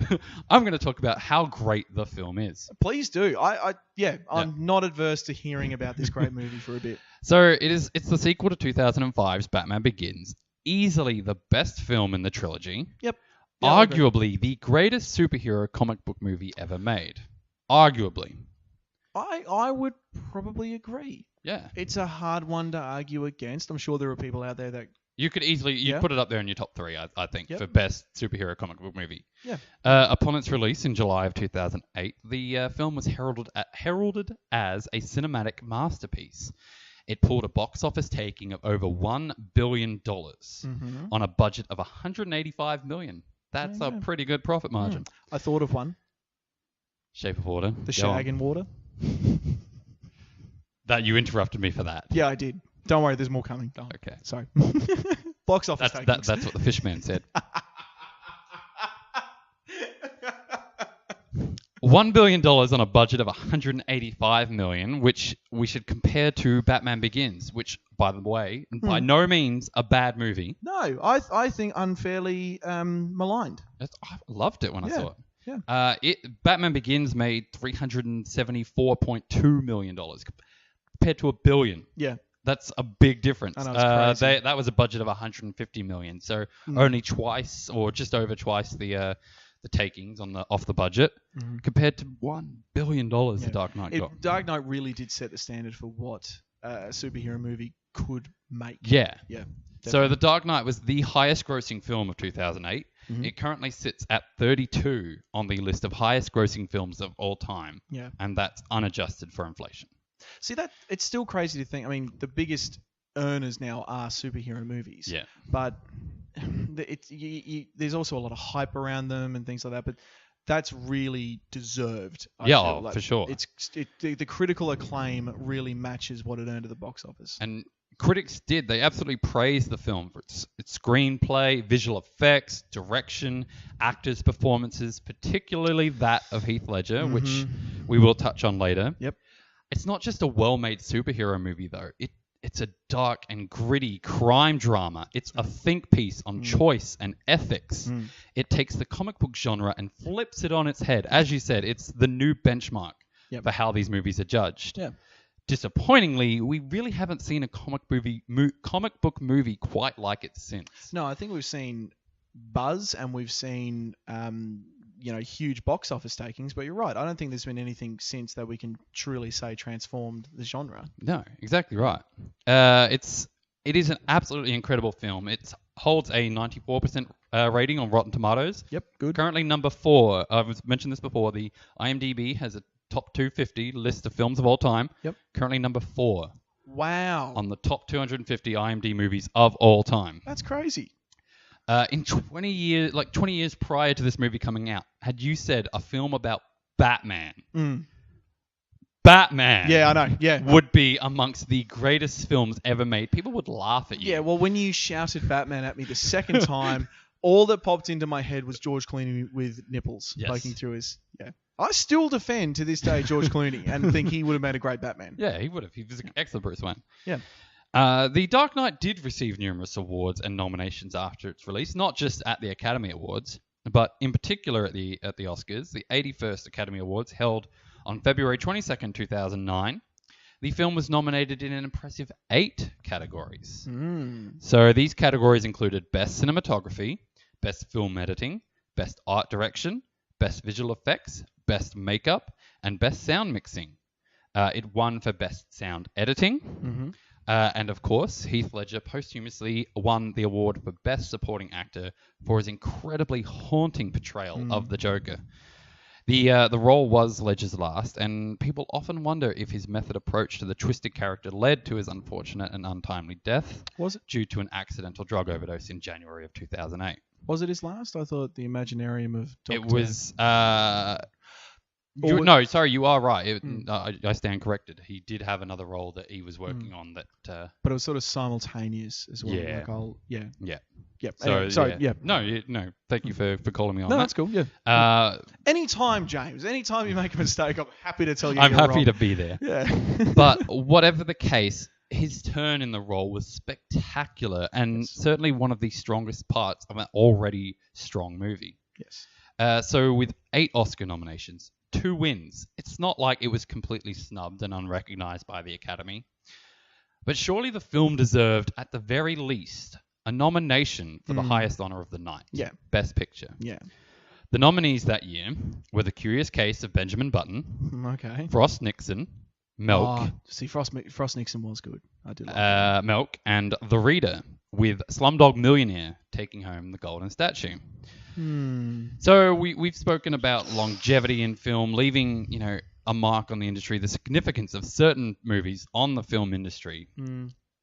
I'm going to talk about how great the film is. Please do. I'm not adverse to hearing about this great movie for a bit. So it's the sequel to 2005's Batman Begins. Easily the best film in the trilogy. Yep. Arguably the greatest superhero comic book movie ever made. Arguably. I would probably agree. Yeah. It's a hard one to argue against. I'm sure there are people out there that... You could easily... put it up there in your top 3, I think, for best superhero comic book movie. Yeah. Upon its release in July of 2008, the film was heralded as a cinematic masterpiece. It pulled a box office taking of over $1 billion on a budget of $185 million. That's a pretty good profit margin. I thought of one. Shape of Water. The Shag in Water. That you interrupted me for that. Yeah, I did. Don't worry, there's more coming. Okay. Sorry. Box office takings. That's what the Fishman said. $1 billion on a budget of $185 million, which we should compare to Batman Begins, which, by the way, by no means a bad movie. No, I think unfairly maligned. I loved it when I saw it. Yeah. Batman Begins made $374.2 million compared to $1 billion. Yeah. That's a big difference. I know, it's crazy. That was a budget of $150 million, so only twice or just over twice the takings off the budget compared to $1 billion The Dark Knight got. Dark Knight really did set the standard for what a superhero movie could make. Yeah. Yeah. So The Dark Knight was the highest grossing film of 2008. It currently sits at 32 on the list of highest grossing films of all time. Yeah. And that's unadjusted for inflation. See, that it's still crazy to think. I mean, the biggest earners now are superhero movies. Yeah. But there's also a lot of hype around them and things like that. But that's really deserved. I feel like. For sure. The critical acclaim really matches what it earned at the box office. And critics did. They absolutely praised the film for its screenplay, visual effects, direction, actors' performances, particularly that of Heath Ledger, which we will touch on later. Yep. It's not just a well-made superhero movie, though. It's a dark and gritty crime drama. It's a think piece on choice and ethics. It takes the comic book genre and flips it on its head. As you said, it's the new benchmark for how these movies are judged. Yeah. Disappointingly, we really haven't seen a comic book movie quite like it since. No, I think we've seen buzz and we've seen huge box office takings, but you're right. I don't think there's been anything since that we can truly say transformed the genre. No, exactly right. It is an absolutely incredible film. It holds a 94% rating on Rotten Tomatoes. Yep, good. Currently number 4. I've mentioned this before. The IMDb has a top 250 list of films of all time. Yep. Currently number 4. Wow. On the top 250 IMDb movies of all time. That's crazy. In 20 years prior to this movie coming out, had you said a film about Batman, yeah, I know, yeah, would be amongst the greatest films ever made, people would laugh at you. Yeah, well, when you shouted Batman at me the second time, all that popped into my head was George Clooney with nipples poking through his... Yeah. I still defend to this day George Clooney and think he would have made a great Batman. Yeah, he would have. He was an excellent Bruce Wayne. Yeah. The Dark Knight did receive numerous awards and nominations after its release, not just at the Academy Awards, but in particular at the Oscars, the 81st Academy Awards held on February 22nd, 2009. The film was nominated in an impressive 8 categories. So these categories included Best Cinematography, Best Film Editing, Best Art Direction, Best Visual Effects, Best Makeup, and Best Sound Mixing. It won for Best Sound Editing. And of course, Heath Ledger posthumously won the award for Best Supporting Actor for his incredibly haunting portrayal of the Joker. The role was Ledger's last, and people often wonder if his method approach to the twisted character led to his unfortunate and untimely death. Was it due to an accidental drug overdose in January of 2008? Was it his last? I thought the Imaginarium of Dr. It was... No, sorry, you are right. I stand corrected. He did have another role that he was working on that... But it was sort of simultaneous as well. Yeah. Yep. So, anyway, sorry, yeah. No, thank you for calling me on that. No, that's cool, yeah. Anytime, James. Anytime you make a mistake, I'm happy to tell you I'm you're happy wrong. to be there. Yeah. But whatever the case, his turn in the role was spectacular and certainly one of the strongest parts of an already strong movie. Yes. So with 8 Oscar nominations, 2 wins, it's not like it was completely snubbed and unrecognized by the Academy. But surely the film deserved, at the very least, a nomination for the highest honor of the night. Yeah. Best Picture. Yeah. The nominees that year were The Curious Case of Benjamin Button, Okay. Frost Nixon, Milk. Oh, see, Frost Nixon was good. I did like that. Milk, and The Reader, with Slumdog Millionaire taking home the Golden Statue. So we've spoken about longevity in film, leaving a mark on the industry, the significance of certain movies on the film industry.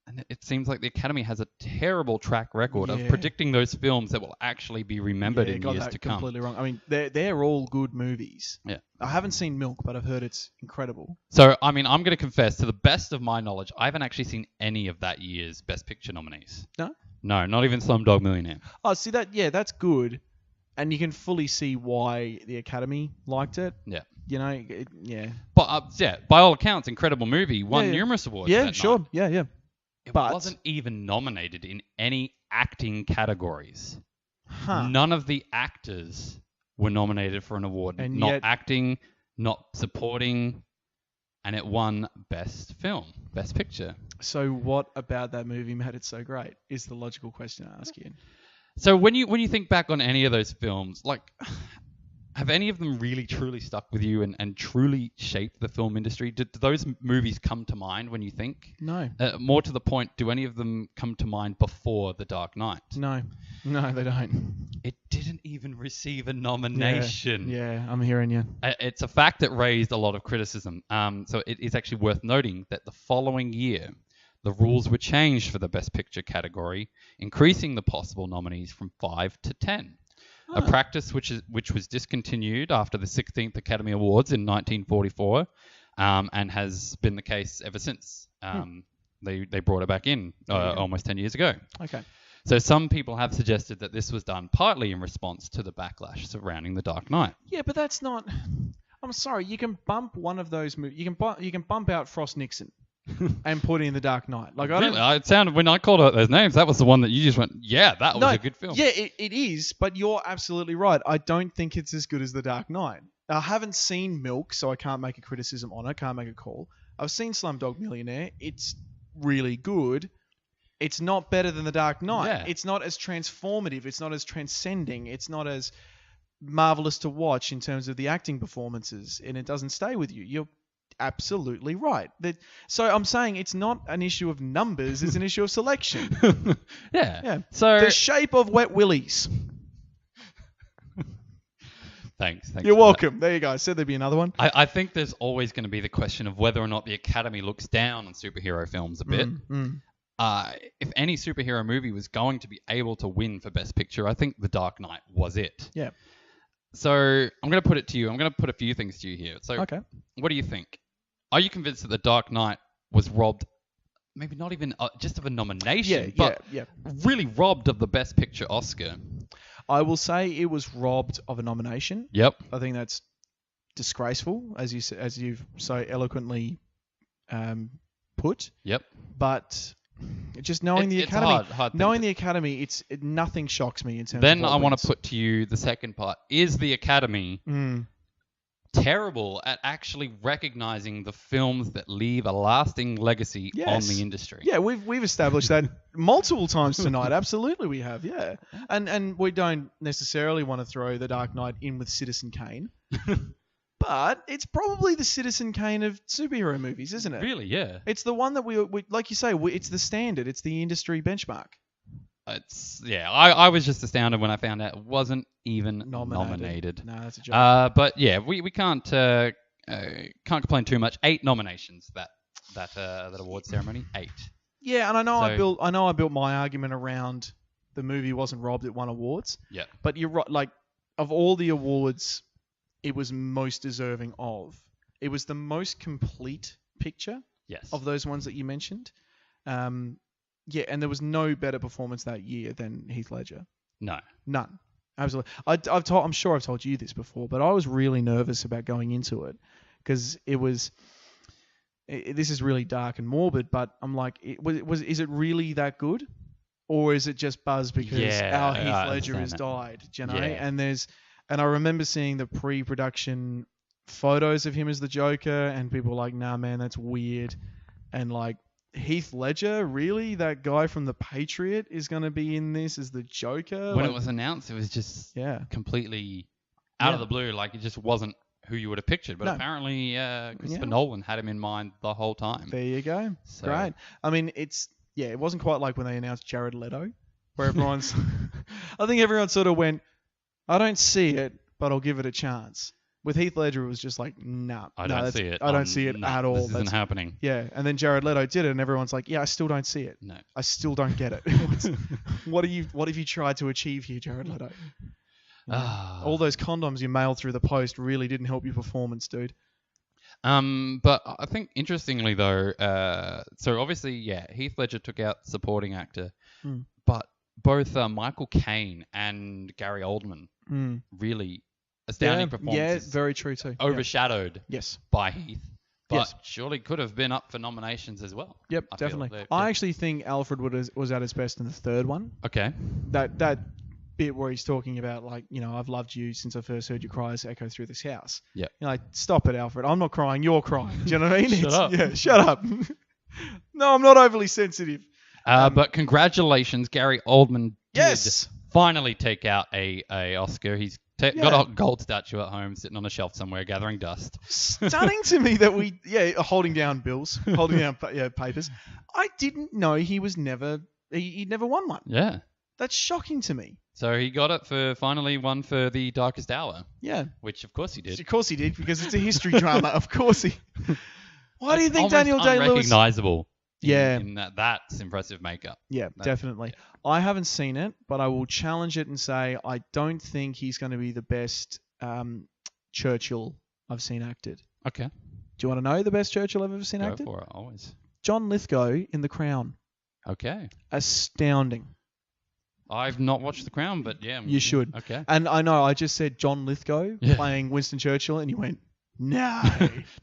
And it seems like the Academy has a terrible track record of predicting those films that will actually be remembered in years to come. Completely wrong. I mean, they're all good movies. Yeah. I haven't seen Milk, but I've heard it's incredible. So, I mean, I'm going to confess, to the best of my knowledge, I haven't actually seen any of that year's Best Picture nominees. No? No, not even Slumdog Millionaire. Oh, see that? Yeah, that's good. And you can fully see why the Academy liked it. Yeah. Yeah. But, by all accounts, incredible movie. Won numerous awards that sure. night. Yeah. It wasn't even nominated in any acting categories. Huh. None of the actors were nominated for an award. And not yet, acting, not supporting, and it won Best Film, Best Picture. So what about that movie made it so great is the logical question I ask you. So when you think back on any of those films, like, have any of them really truly stuck with you and truly shaped the film industry? Do those movies come to mind when you think? No. More to the point, do any of them come to mind before The Dark Knight? No, they don't. It didn't even receive a nomination. Yeah, I'm hearing you. It's a fact that raised a lot of criticism. So it is actually worth noting that the following year, the rules were changed for the Best Picture category, increasing the possible nominees from 5 to 10. A practice which was discontinued after the 16th Academy Awards in 1944, and has been the case ever since. They brought it back in almost 10 years ago. Okay. So some people have suggested that this was done partly in response to the backlash surrounding The Dark Knight. Yeah, but that's not... I'm sorry, you can bump one of those movies. You can bump out Frost Nixon and put in The Dark Knight. Like, Really? It sounded, when I called out those names, that was the one that you just went, yeah, that was a good film. Yeah, it is, but you're absolutely right. I don't think it's as good as The Dark Knight. I haven't seen Milk, so I can't make a criticism on it, can't make a call. I've seen Slumdog Millionaire. It's really good. It's not better than The Dark Knight. Yeah. It's not as transformative. It's not as transcending. It's not as marvelous to watch in terms of the acting performances, and it doesn't stay with you. You're absolutely right. So I'm saying it's not an issue of numbers, it's an issue of selection. Yeah. So The Shape of Wet Willies. Thanks. You're welcome. There you go. I said there'd be another one. I think there's always going to be the question of whether or not the Academy looks down on superhero films a bit. If any superhero movie was going to be able to win for Best Picture, I think The Dark Knight was it. Yeah. So I'm going to put it to you. I'm going to put a few things to you here. So Okay. What do you think? Are you convinced that The Dark Knight was robbed, maybe not even just of a nomination, but really robbed of the Best Picture Oscar? I will say it was robbed of a nomination. Yep. I think that's disgraceful, as you've so eloquently put. Yep. But just knowing the it's Academy, hard knowing the Academy, nothing shocks me in terms. Then of I want to put to you the second part: is the Academy terrible at actually recognizing the films that leave a lasting legacy on the industry? Yeah, we've established that multiple times tonight. Absolutely, we have. Yeah, and we don't necessarily want to throw The Dark Knight in with Citizen Kane, but it's probably the Citizen Kane of superhero movies, isn't it? Really? Yeah. It's the one that we like you say. It's the standard. It's the industry benchmark. I was just astounded when I found out it wasn't even nominated. No, that's a joke. But yeah, we can't complain too much. 8 nominations that award ceremony. 8. Yeah, and I know I built my argument around the movie wasn't robbed, it won awards. Yeah. But you're right. Like, of all the awards, it was most deserving of. It was the most complete picture. Yes. Of those ones that you mentioned. Yeah, and there was no better performance that year than Heath Ledger. No. None. Absolutely. I'm sure I've told you this before, but I was really nervous about going into it because it was. This is really dark and morbid, but I'm like, is it really that good, or is it just buzz because our Heath Ledger has died? Do you know? Yeah. And I remember seeing the pre-production photos of him as the Joker, and people were like, "Nah, man, that's weird," and like. Heath Ledger, really? That guy from The Patriot is going to be in this as the Joker? When it was announced, it was just completely out of the blue. Like, it just wasn't who you would have pictured. But apparently, Christopher Nolan had him in mind the whole time. There you go. So. Great. I mean, it wasn't quite like when they announced Jared Leto, where everyone's... I think everyone sort of went, I don't see it, but I'll give it a chance. With Heath Ledger, it was just like, nah. I don't see it at all. This isn't happening. Yeah, and then Jared Leto did it, and everyone's like, yeah, I still don't see it. No. I still don't get it. What have you tried to achieve here, Jared Leto? All those condoms you mailed through the post really didn't help your performance, dude. But I think, interestingly, though, so obviously, Heath Ledger took out supporting actor, but both Michael Caine and Gary Oldman really... astounding performances. Yeah, very true too. Overshadowed by Heath. But surely could have been up for nominations as well. Yep, definitely. I actually think Alfred was at his best in the third one. Okay. That bit where he's talking about, like, I've loved you since I first heard your cries echo through this house. Yeah. Like, stop it, Alfred. I'm not crying, you're crying. Do you know what I mean? Shut up. Yeah, shut up. No, I'm not overly sensitive. But congratulations, Gary Oldman did Yes. finally take out a Oscar. He's got a gold statue at home sitting on a shelf somewhere gathering dust. Stunning to me that holding down bills, holding down papers. I didn't know he never won one. Yeah. That's shocking to me. So he got it finally won for The Darkest Hour. Yeah. Which of course he did. Of course he did, because it's a history drama. Of course he... Why do you think almost Daniel Day-Lewis... unrecognizable. Yeah. In that's impressive makeup. Yeah, definitely. Yeah. I haven't seen it, but I will challenge it and say I don't think he's going to be the best Churchill I've seen acted. Okay. Do you want to know the best Churchill I've ever seen acted? Go for it, always. John Lithgow in The Crown. Okay. Astounding. I've not watched The Crown, but yeah. You should. Okay. And I know I just said John Lithgow playing Winston Churchill, and you went, No.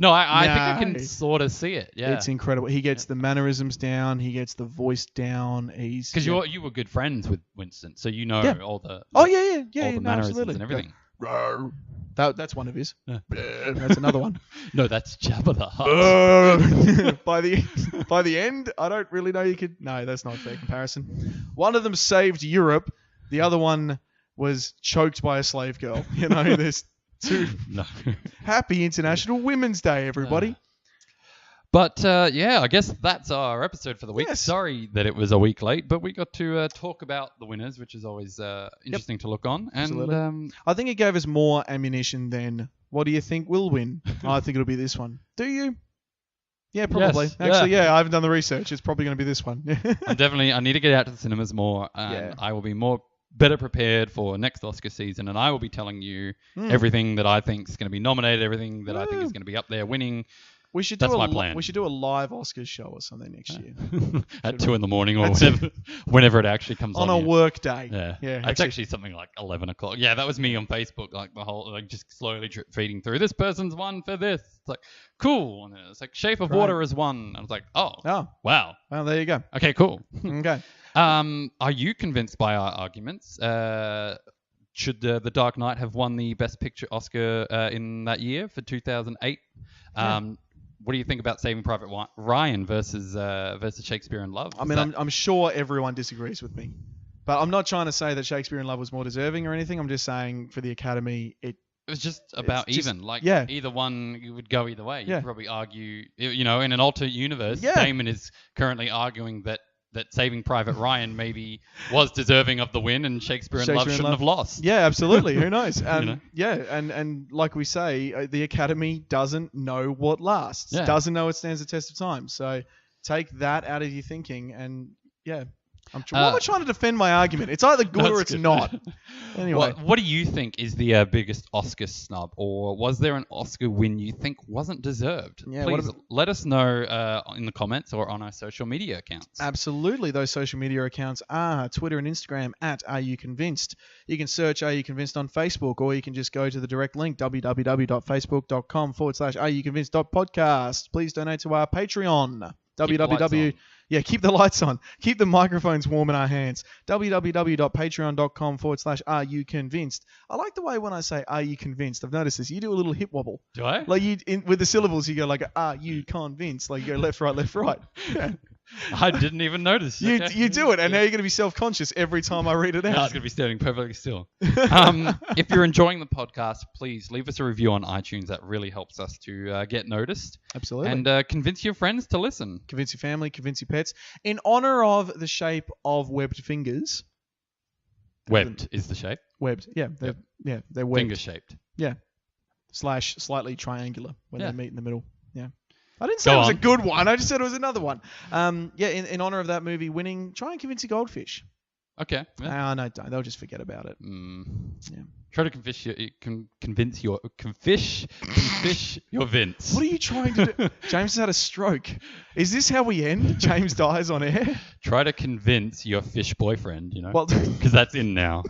No, I think I No. can sort of see it. Yeah, It's incredible. He gets the mannerisms down. He gets the voice down. He's because you were good friends with Winston, so you know Yeah. all the Oh yeah, all the no, mannerisms absolutely. and everything. That's one of his. Yeah. That's another one. No, that's Jabba the Hutt. by the end, I don't really know you could. No, that's not a fair comparison. One of them saved Europe. The other one was choked by a slave girl. You know, there's two. No. Happy International Women's Day, everybody. But yeah, I guess that's our episode for the week. Yes. Sorry that it was a week late, but we got to talk about the winners, which is always interesting to look on. And Absolutely. I think it gave us more ammunition than what do you think will win? I think it'll be this one. Do you? Yeah, probably. Yes, Actually, yeah, I haven't done the research. It's probably going to be this one. I need to get out to the cinemas more, and Yeah. I will be better prepared for next Oscar season, and I will be telling you everything that I think is going to be nominated, everything that I think is going to be up there winning. We should That's do my plan. We should do a live Oscars show or something next year At 2 a.m. or whenever it actually comes on. on a yeah. work day. Yeah, it's actually something like 11 o'clock. Yeah, that was me on Facebook, like the whole, like just slowly drip feeding through. This person's won for this. It's like, cool. And then it's like Shape of Water is one. I was like, oh, wow. Well, there you go. Okay, cool. Okay. Are you convinced by our arguments? Should The Dark Knight have won the Best Picture Oscar in that year for 2008? What do you think about Saving Private Ryan versus Shakespeare in Love? I mean, I'm sure everyone disagrees with me, but I'm not trying to say that Shakespeare in Love was more deserving or anything. I'm just saying for the Academy, it was just about even. Either one, you would go either way. Yeah. You'd probably argue, in an alternate universe, Yeah. Damon is currently arguing that Saving Private Ryan maybe was deserving of the win and Shakespeare in Love shouldn't have lost. Yeah, absolutely. Who knows? know? Yeah, and like we say, the Academy doesn't know what lasts. Yeah. Doesn't know it stands the test of time. So take that out of your thinking, and yeah. Why am I trying to defend my argument? It's either good or it's not. Anyway. What do you think is the biggest Oscar snub? Or was there an Oscar win you think wasn't deserved? Yeah, Please let us know in the comments or on our social media accounts. Absolutely. Those social media accounts are Twitter and Instagram at Are You Convinced. You can search Are You Convinced on Facebook, or you can just go to the direct link, www.facebook.com/areyouconvinced.podcast. Please donate to our Patreon. Keep the lights on. Keep the microphones warm in our hands. www.patreon.com/areyouconvinced. I like the way when I say "Are you convinced?" I've noticed this. You do a little hip wobble. Do I? Like with the syllables, you go like "Are you convinced?" Like you go left, right, left, right. Yeah. I didn't even notice. You do it, and now you're going to be self-conscious every time I read it out. I was going to be standing perfectly still. If you're enjoying the podcast, please leave us a review on iTunes. That really helps us to get noticed. Absolutely. And convince your friends to listen. Convince your family, convince your pets. In honor of the shape of webbed fingers. Webbed is the shape. Webbed, yeah. They're webbed. Finger-shaped. Yeah. / slightly triangular when they meet in the middle. Yeah. I didn't Go say it was on. a good one. I just said it was another one. In honor of that movie winning, try and convince a goldfish. Okay. Yeah. No, don't. They'll just forget about it. Yeah. Try to convince your Vince. What are you trying to do? James has had a stroke. Is this how we end? James dies on air? Try to convince your fish boyfriend, Well, because that's in now.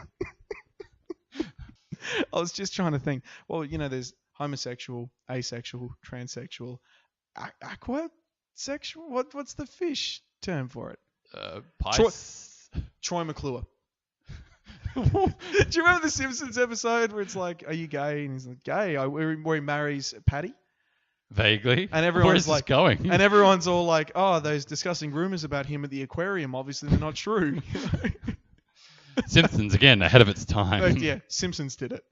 I was just trying to think. Well, there's homosexual, asexual, transsexual, aquasexual. What's the fish term for it? Troy McClure. Do you remember the Simpsons episode where it's like, "Are you gay?" And he's like, "Gay." Where he marries Patty. Vaguely. And everyone's Where's this going? And everyone's all like, "Oh, those disgusting rumors about him at the aquarium. Obviously, they're not true." Simpsons again, ahead of its time. Yeah, Simpsons did it.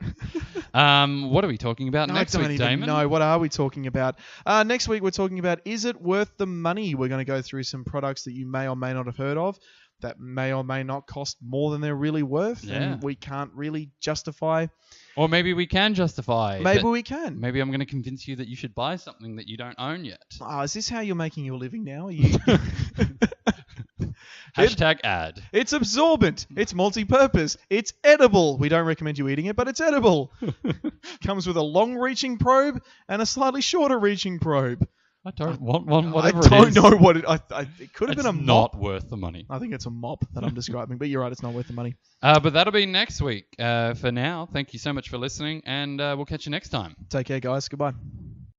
What are we talking about next I don't week, even Damon? know. What are we talking about? Next week, we're talking about, is it worth the money? We're going to go through some products that you may or may not have heard of that may or may not cost more than they're really worth. Yeah. And we can't really justify. Or maybe we can justify. Maybe we can. Maybe I'm going to convince you that you should buy something that you don't own yet. Is this how you're making your living now? Are you... Hashtag ad. It's absorbent. It's multi-purpose. It's edible. We don't recommend you eating it, but it's edible. Comes with a long-reaching probe and a slightly shorter-reaching probe. I don't want one, whatever I don't it is. know what it... it could have been a It's mop. not worth the money. I think it's a mop that I'm describing, but you're right, it's not worth the money. But that'll be next week. For now, thank you so much for listening, and we'll catch you next time. Take care, guys. Goodbye.